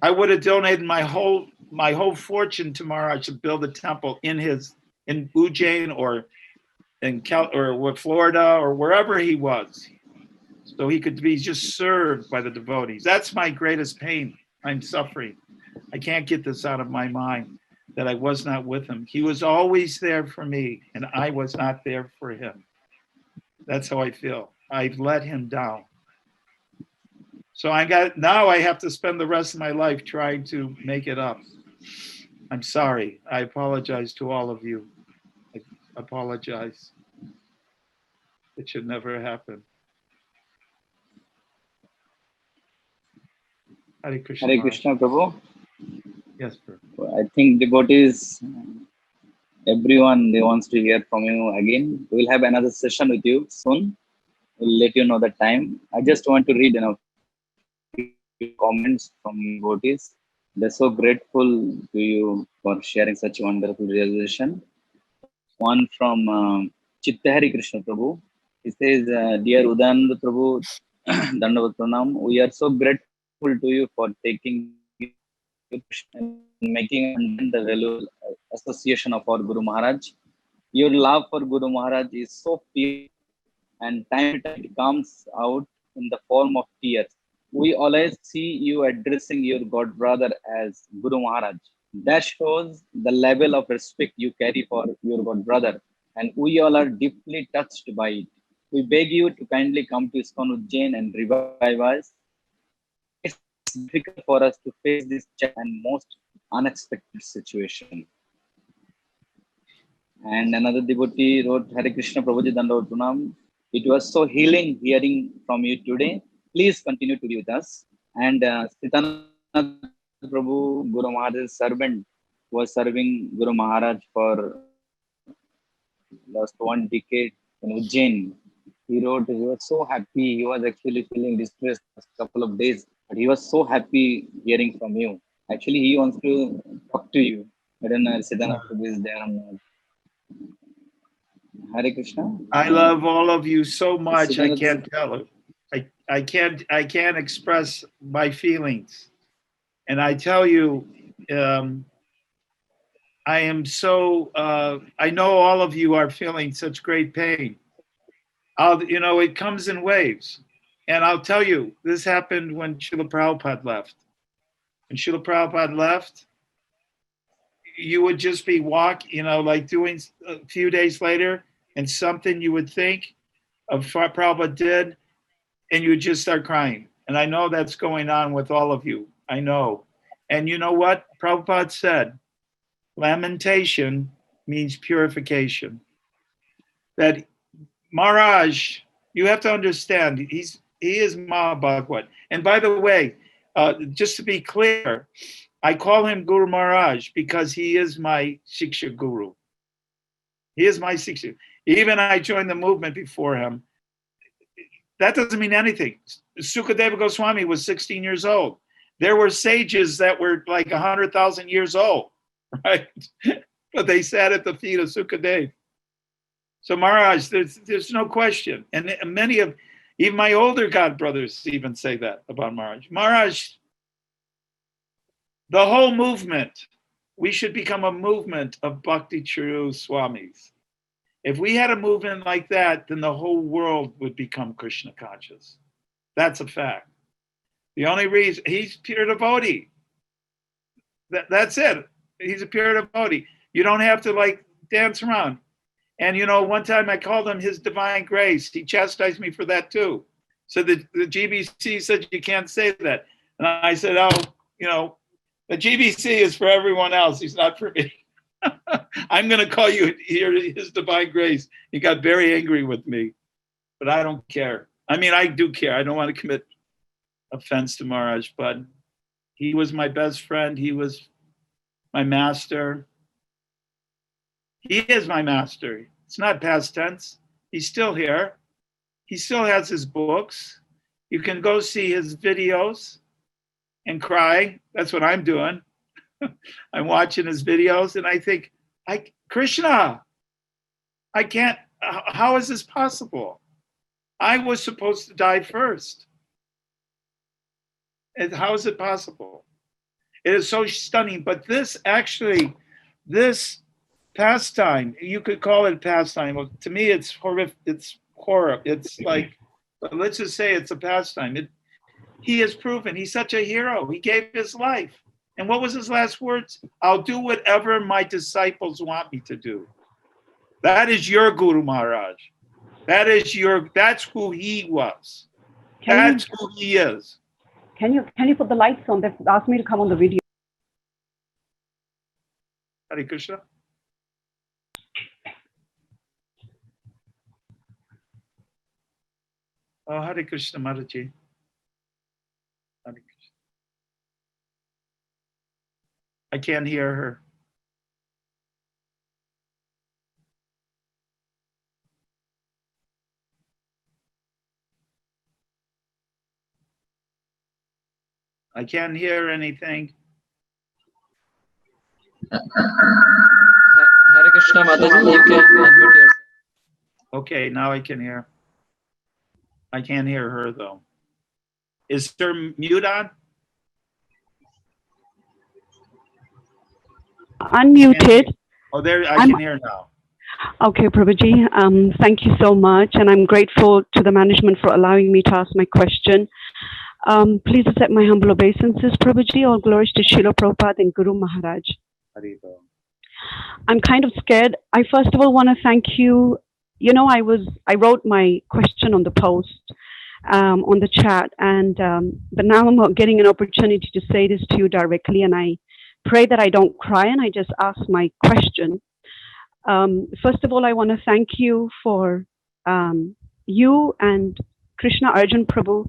I would have donated my whole fortune to Maharaj to build a temple in Ujjain or in Florida or wherever he was, so he could be just served by the devotees. That's my greatest pain. I'm suffering. I can't get this out of my mind that I was not with him. He was always there for me, and I was not there for him. That's how I feel. I've let him down. So now I have to spend the rest of my life trying to make it up. I'm sorry. I apologize to all of you. I apologize. It should never happen. Hare Krishna, Hare Maharaj. Krishna, Prabhu. Yes, sir. I think devotees, everyone, they wants to hear from you again. We'll have another session with you soon. We'll let you know the time. I just want to read few comments from devotees. They're so grateful to you for sharing such a wonderful realization. One from Chittahari Krishna Prabhu. He says, Dear Udayananda Prabhu, Dandavat Pranam, we are so grateful to you for taking and making us understand the valuable association of our Guru Maharaj. Your love for Guru Maharaj is so pure, and time to time it comes out in the form of tears. We always see you addressing your God brother as Guru Maharaj. That shows the level of respect you carry for your God brother, and we all are deeply touched by it. We beg you to kindly come to ISKCON Ujjain and revive us. It's difficult for us to face this and most unexpected situation. And another devotee wrote, Hare Krishna Prabhuji Dandavat Pranam. It was so healing hearing from you today. Please continue to be with us. And Sitanand Prabhu, Guru Maharaj's servant, was serving Guru Maharaj for last 1 decade in Ujjain. He wrote, he was so happy. He was actually feeling distressed last couple of days, but he was so happy hearing from you. Actually, he wants to talk to you. I don't know if Siddhanath Prabhu is there or not. Hare Krishna. I love all of you so much. I Siddhanath, can't tell it. I can't express my feelings. And I tell you, I am so, I know all of you are feeling such great pain. It comes in waves. And I'll tell you, this happened when Srila Prabhupada left. When Srila Prabhupada left, you would just be like doing a few days later, and something you would think of what Prabhupada did, and you would just start crying. And I know that's going on with all of you. I know. And you know what? Prabhupada said, lamentation means purification. That Maharaj, you have to understand, he is Mahabhagavad. And by the way, just to be clear, I call him Guru Maharaj because he is my Shiksha Guru. He is my Shiksha. Even I joined the movement before him. That doesn't mean anything. Sukadeva Goswami was 16 years old. There were sages that were like 100,000 years old, right? But they sat at the feet of Sukadeva. So Maharaj, there's no question. And many of, even my older God brothers even say that about Maharaj. Maharaj, the whole movement, we should become a movement of Bhakti Charu Swamis. If we had a movement like that, then the whole world would become Krishna conscious. That's a fact. The only reason, he's pure devotee. That's it. He's a pure devotee. You don't have to like dance around. And one time I called him His Divine Grace. He chastised me for that too. So the GBC said you can't say that. And I said, the GBC is for everyone else. He's not for me. I'm going to call you here His Divine Grace. He got very angry with me, but I don't care. I mean, I do care. I don't want to commit offense to Maharaj, but he was my best friend. He was my master. He is my master. It's not past tense. He's still here. He still has his books. You can go see his videos and cry. That's what I'm doing. I'm watching his videos and I think, Krishna, I can't, how is this possible? I was supposed to die first. And how is it possible? It is so stunning. But this pastime, you could call it pastime. Well, to me, it's horrific. It's horror. It's like, but let's just say it's a pastime. He has proven he's such a hero. He gave his life. And what was his last words? I'll do whatever my disciples want me to do. That is your Guru Maharaj. That's who he was. That's who he is. Can you put the lights on? They've asked me to come on the video. Hare Krishna. Oh, Hare Krishna, Mataji. Hare Krishna. I can't hear her. I can't hear anything. Hare Krishna Mataji, you can unmute yourself. Okay, now I can hear. I can't hear her though. Is her mute on? Unmuted. Oh, there, I I'm- can hear now. Okay, Prabhuji, thank you so much, and I'm grateful to the management for allowing me to ask my question. Please accept my humble obeisances, Prabhuji. All glories to Srila Prabhupada and Guru Maharaj. Haribo. I'm kind of scared. I first of all want to thank you. You know, I wrote my question on the post, on the chat, and but now I'm getting an opportunity to say this to you directly, and I pray that I don't cry, and I just ask my question. First of all, I want to thank you for you and Krishna Arjun Prabhu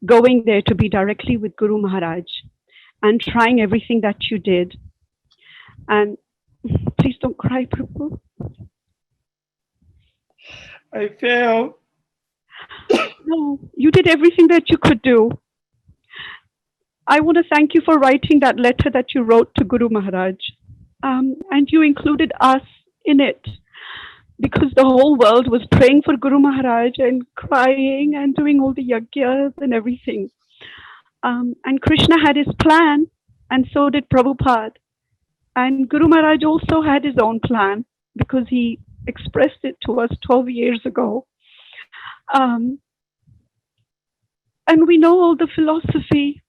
going there to be directly with Guru Maharaj and trying everything that you did. And please don't cry, Prabhu. I failed. No, you did everything that you could do. I want to thank you for writing that letter that you wrote to Guru Maharaj. And you included us in it because the whole world was praying for Guru Maharaj and crying and doing all the yagyas and everything. And Krishna had his plan, and so did Prabhupada. And Guru Maharaj also had his own plan because he expressed it to us 12 years ago. And we know all the philosophy.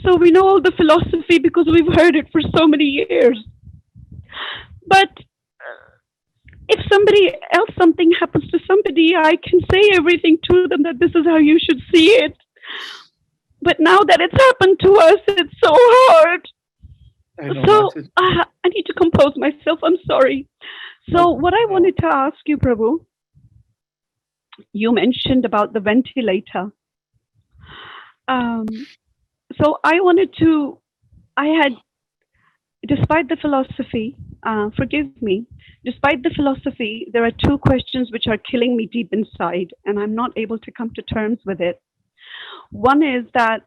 So we know all the philosophy because we've heard it for so many years. But if somebody else, something happens to somebody, I can say everything to them that this is how you should see it. But now that it's happened to us, it's so hard. So I need to compose myself. I'm sorry. So what I wanted to ask you, Prabhu, you mentioned about the ventilator. So despite the philosophy, forgive me, despite the philosophy, there are two questions which are killing me deep inside, and I'm not able to come to terms with it. One is that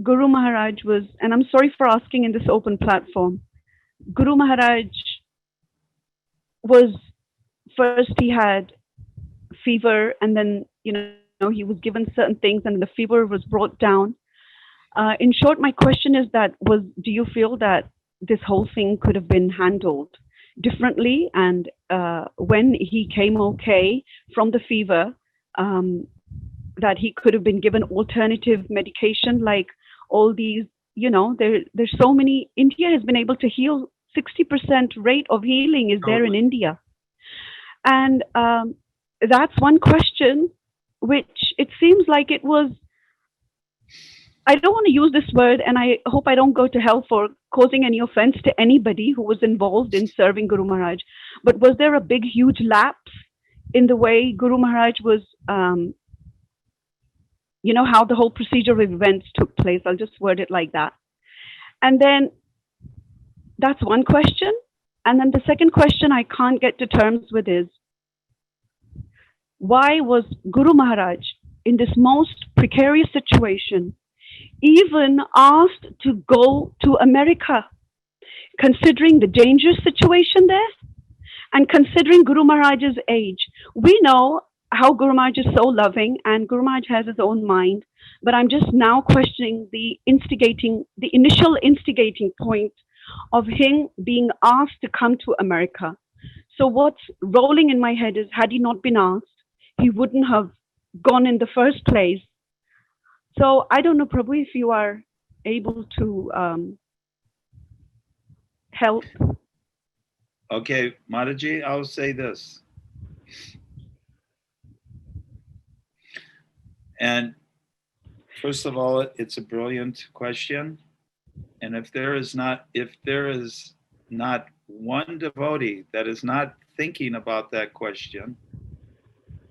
Guru Maharaj was, and I'm sorry for asking in this open platform, Guru Maharaj was, first he had fever, and then, you know, he was given certain things, and the fever was brought down. In short, my question is that do you feel that this whole thing could have been handled differently? And when he came okay from the fever, that he could have been given alternative medication, like all these, you know, there's so many. India has been able to heal. 60% rate of healing is there in India. And that's one question, which it seems like it was, I don't want to use this word, and I hope I don't go to hell for causing any offense to anybody who was involved in serving Guru Maharaj. But was there a big, huge lapse in the way Guru Maharaj was, you know, how the whole procedure of events took place? I'll just word it like that. And then that's one question. And then the second question I can't get to terms with is, why was Guru Maharaj in this most precarious situation even asked to go to America, considering the dangerous situation there and considering Guru Maharaj's age? We know how Guru Maharaj is so loving and Guru Maharaj has his own mind, but I'm just now questioning the initial instigating point of him being asked to come to America. So what's rolling in my head is, had he not been asked, he wouldn't have gone in the first place. So I don't know, Prabhu, if you are able to help. Okay, Mataji, I'll say this. And first of all, it's a brilliant question. And if there is not one devotee that is not thinking about that question,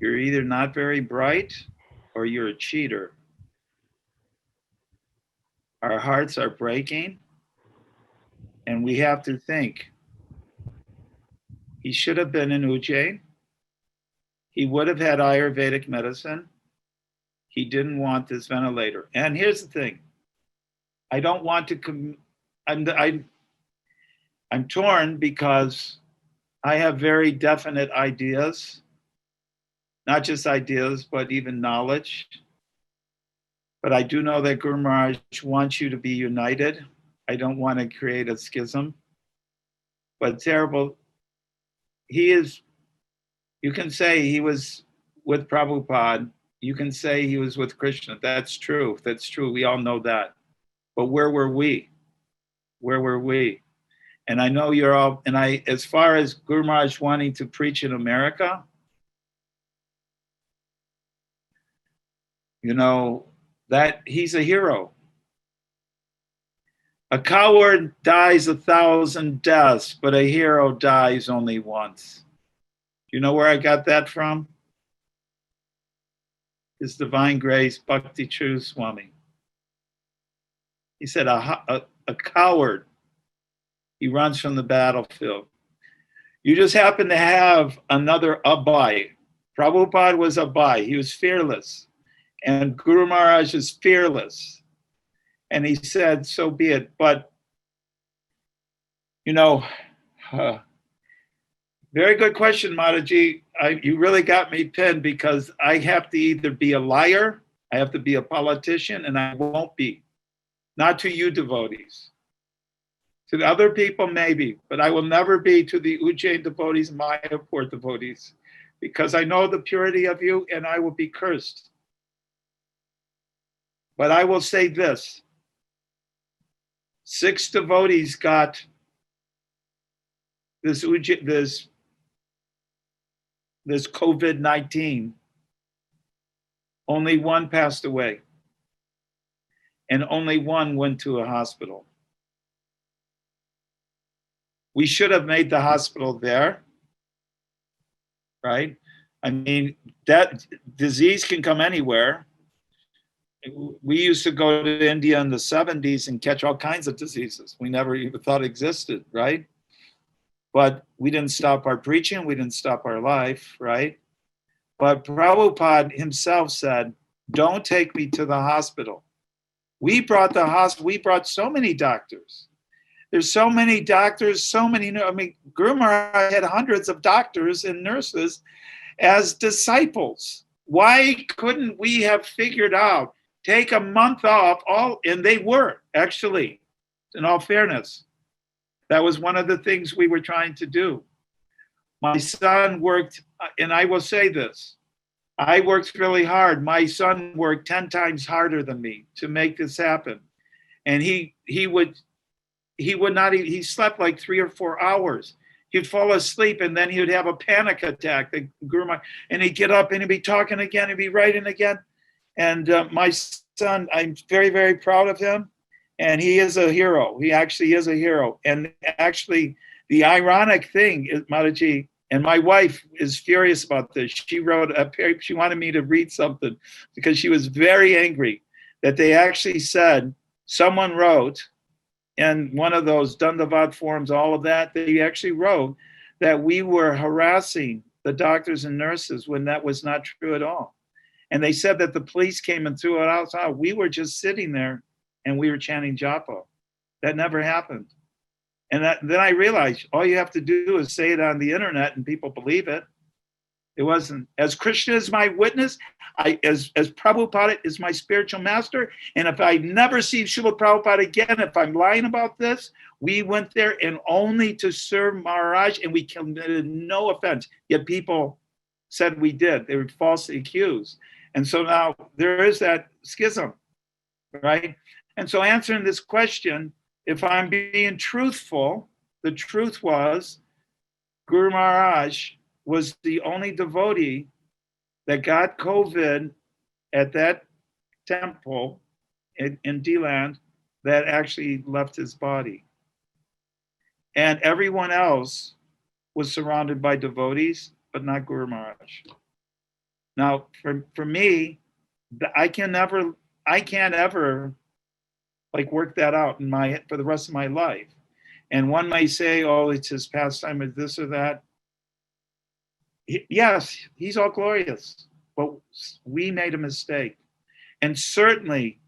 you're either not very bright or you're a cheater. Our hearts are breaking. And we have to think, he should have been in Ujjain. He would have had Ayurvedic medicine. He didn't want this ventilator. And here's the thing. I don't want to, I'm torn because I have very definite ideas, not just ideas, but even knowledge. But I do know that Guru Maharaj wants you to be united. I don't want to create a schism. But terrible, he is, you can say he was with Prabhupada. You can say he was with Krishna. That's true. That's true. We all know that. But where were we? Where were we? And I know you're all, and as far as Guru Maharaj wanting to preach in America, you know, that he's a hero. A coward dies 1,000 deaths, but a hero dies only once. Do you know where I got that from? His Divine Grace, Bhakti Charu Swami. He said, a coward, he runs from the battlefield. You just happen to have another Abai. Prabhupada was Abai. He was fearless. And Guru Maharaj is fearless. And he said, so be it. But, you know, very good question, Mataji. You really got me pinned because I have to either be a liar, I have to be a politician, and I won't be. Not to you devotees. To the other people, maybe, but I will never be to the Ujjain devotees, Mayapur devotees, because I know the purity of you and I will be cursed. But I will say this. 6 devotees got this COVID-19. Only 1 passed away. And only 1 went to a hospital. We should have made the hospital there, right? I mean, that disease can come anywhere. We used to go to India in the 70s and catch all kinds of diseases we never even thought existed, right? But we didn't stop our preaching, we didn't stop our life, right? But Prabhupada himself said, don't take me to the hospital. We brought so many doctors. There's so many doctors, Guru Maharaj had hundreds of doctors and nurses as disciples. Why couldn't we have figured out, take a month off, and they were, actually, in all fairness. That was one of the things we were trying to do. My son worked, and I will say this, I worked really hard. My son worked 10 times harder than me to make this happen. And he slept like 3 or 4 hours. He'd fall asleep and then he would have a panic attack. And he'd get up and he'd be talking again, he'd be writing again. And my son, I'm very, very proud of him. And he is a hero. He actually is a hero. And actually, the ironic thing is, Mataji, and my wife is furious about this. She wanted me to read something because she was very angry that they actually said, someone wrote, and one of those Dandavad forums, all of that, they actually wrote that we were harassing the doctors and nurses when that was not true at all. And they said that the police came and threw it outside. We were just sitting there and we were chanting japa. That never happened. And then I realized all you have to do is say it on the internet and people believe it. It wasn't. As Krishna is my witness, as Prabhupada is my spiritual master, and if I never see Srila Prabhupada again, if I'm lying about this, we went there and only to serve Maharaj, and we committed no offense. Yet people said we did. They were falsely accused. And so now there is that schism, right? And so answering this question, if I'm being truthful, the truth was Guru Maharaj was the only devotee that got COVID at that temple in D-Land that actually left his body. And everyone else was surrounded by devotees, but not Guru Maharaj. Now, for me, I can't ever like work that out in my for the rest of my life. And one may say, oh, it's his pastime or this or that. Yes, he's all glorious, but we made a mistake. And certainly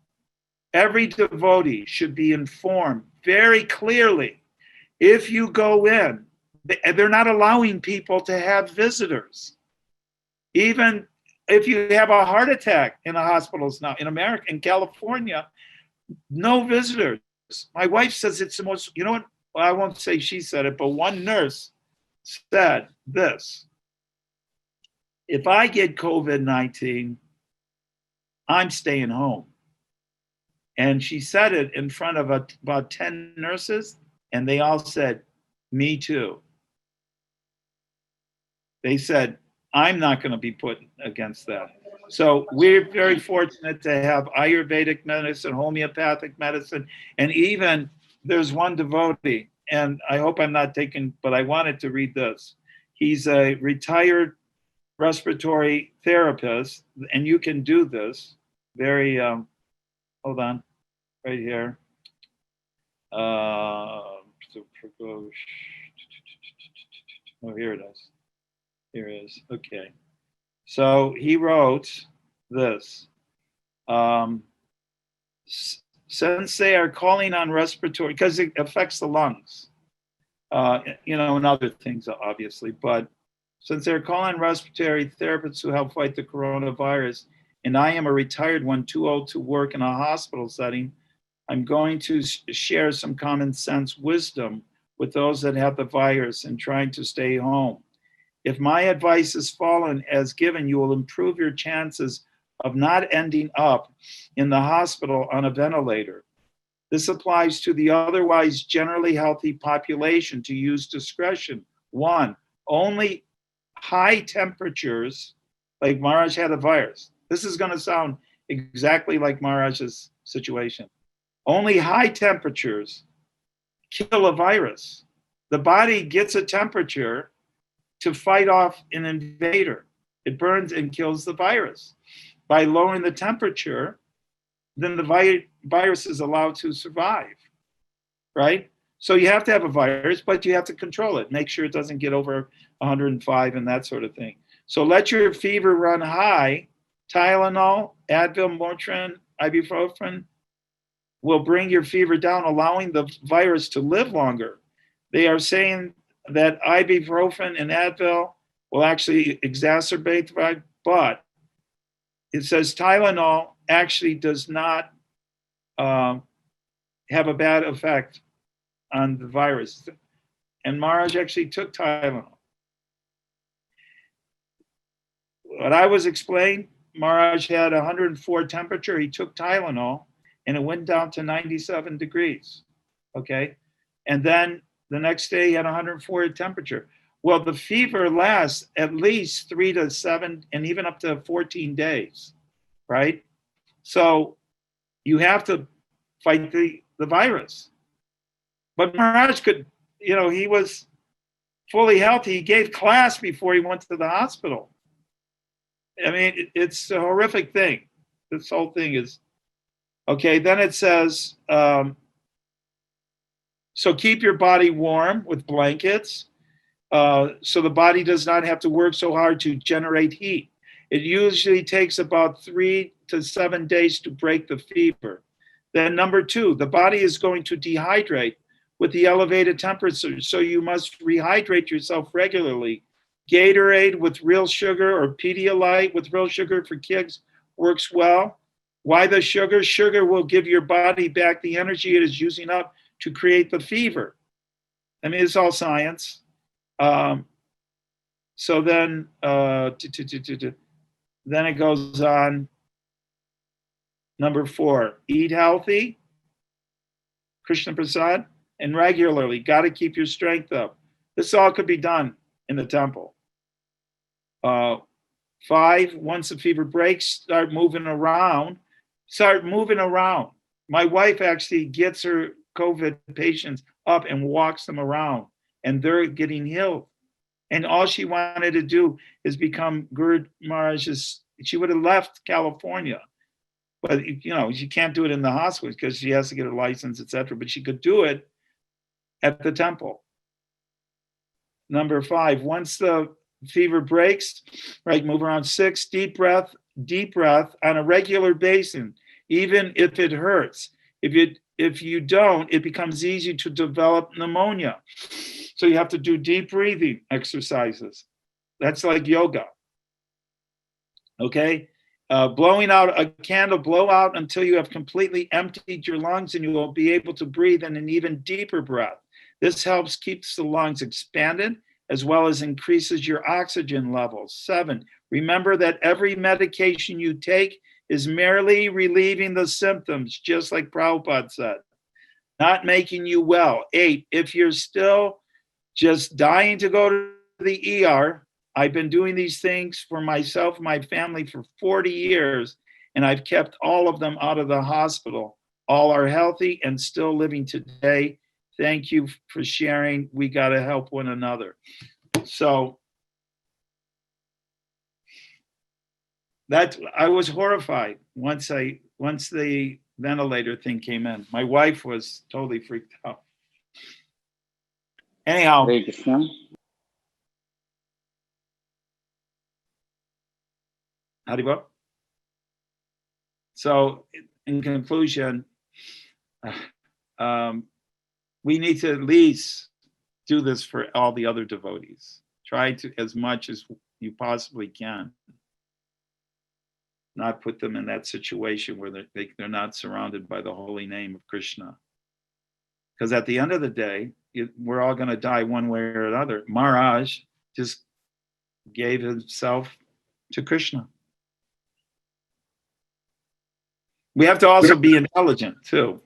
every devotee should be informed very clearly. If you go in, they're not allowing people to have visitors. Even if you have a heart attack in the hospitals now, in America, in California, no visitors. My wife says it's the most, you know what? Well, I won't say she said it, but one nurse said this. If I get COVID-19, I'm staying home. And she said it in front of about 10 nurses, and they all said, me too. They said, I'm not going to be put against that. So we're very fortunate to have Ayurvedic medicine, homeopathic medicine, and even there's one devotee, and I hope I'm not taking, but I wanted to read this. He's a retired respiratory therapist, and you can do this very, hold on, right here. Oh, here it is. Here it is. Okay. So he wrote this. Since they are calling on respiratory, because it affects the lungs, and other things, obviously, but since they're calling respiratory therapists who help fight the coronavirus, and I am a retired one too old to work in a hospital setting, I'm going to share some common sense wisdom with those that have the virus and trying to stay home. If my advice is followed as given, you will improve your chances of not ending up in the hospital on a ventilator. This applies to the otherwise generally healthy population to use discretion. 1, only high temperatures, like Maharaj had a virus. This is going to sound exactly like Maharaj's situation. Only high temperatures kill a virus. The body gets a temperature to fight off an invader. It burns and kills the virus. By lowering the temperature, then the virus is allowed to survive, right? So you have to have a virus, but you have to control it. Make sure it doesn't get over 105 and that sort of thing. So let your fever run high. Tylenol, Advil, Motrin, ibuprofen will bring your fever down, allowing the virus to live longer. They are saying that ibuprofen and Advil will actually exacerbate the virus, but it says Tylenol actually does not have a bad effect on the virus. And Maharaj actually took Tylenol. What I was explained, Maharaj had 104 temperature. He took Tylenol and it went down to 97 degrees. Okay. And then the next day he had 104 temperature. Well, the fever lasts at least 3 to 7 and even up to 14 days, right? So you have to fight the virus. But Maharaj could, he was fully healthy. He gave class before he went to the hospital. I mean, it's a horrific thing. This whole thing is, okay, then it says, so keep your body warm with blankets so the body does not have to work so hard to generate heat. It usually takes about 3 to 7 days to break the fever. Then number 2, the body is going to dehydrate with the elevated temperature, so you must rehydrate yourself regularly. Gatorade with real sugar or Pedialyte with real sugar for kids works well. Why the sugar? Sugar will give your body back the energy it is using up to create the fever. I mean, it's all science. So then, then it goes on. Number 4, eat healthy, Krishna Prasad, and regularly. Got to keep your strength up. This all could be done in the temple. 5, once the fever breaks, start moving around. My wife actually gets her COVID patients up and walks them around, and they're getting healed. And all she wanted to do is become Guru Maharaj's. She would have left California But she can't do it in the hospital because she has to get her license, etc. But she could do it at the temple. Number 5, once the fever breaks, right, move around. 6, deep breath on a regular basis, even if it hurts. If you don't, it becomes easy to develop pneumonia. So you have to do deep breathing exercises. That's like yoga. Okay? Blowing out a candle, blow out until you have completely emptied your lungs and you will be able to breathe in an even deeper breath. This helps keeps the lungs expanded as well as increases your oxygen levels. 7, remember that every medication you take is merely relieving the symptoms, just like Prabhupada said, not making you well. 8, if you're still just dying to go to the ER, I've been doing these things for myself and my family for 40 years, and I've kept all of them out of the hospital. All are healthy and still living today. Thank you for sharing. We got to help one another. So that I was horrified once the ventilator thing came in. My wife was totally freaked out. Anyhow, Hare Krishna. Haribo. So in conclusion, we need to at least do this for all the other devotees. Try to, as much as you possibly can, not put them in that situation where they're not surrounded by the holy name of Krishna. Because at the end of the day, we're all going to die one way or another. Maharaj just gave himself to Krishna. We have to also be intelligent too.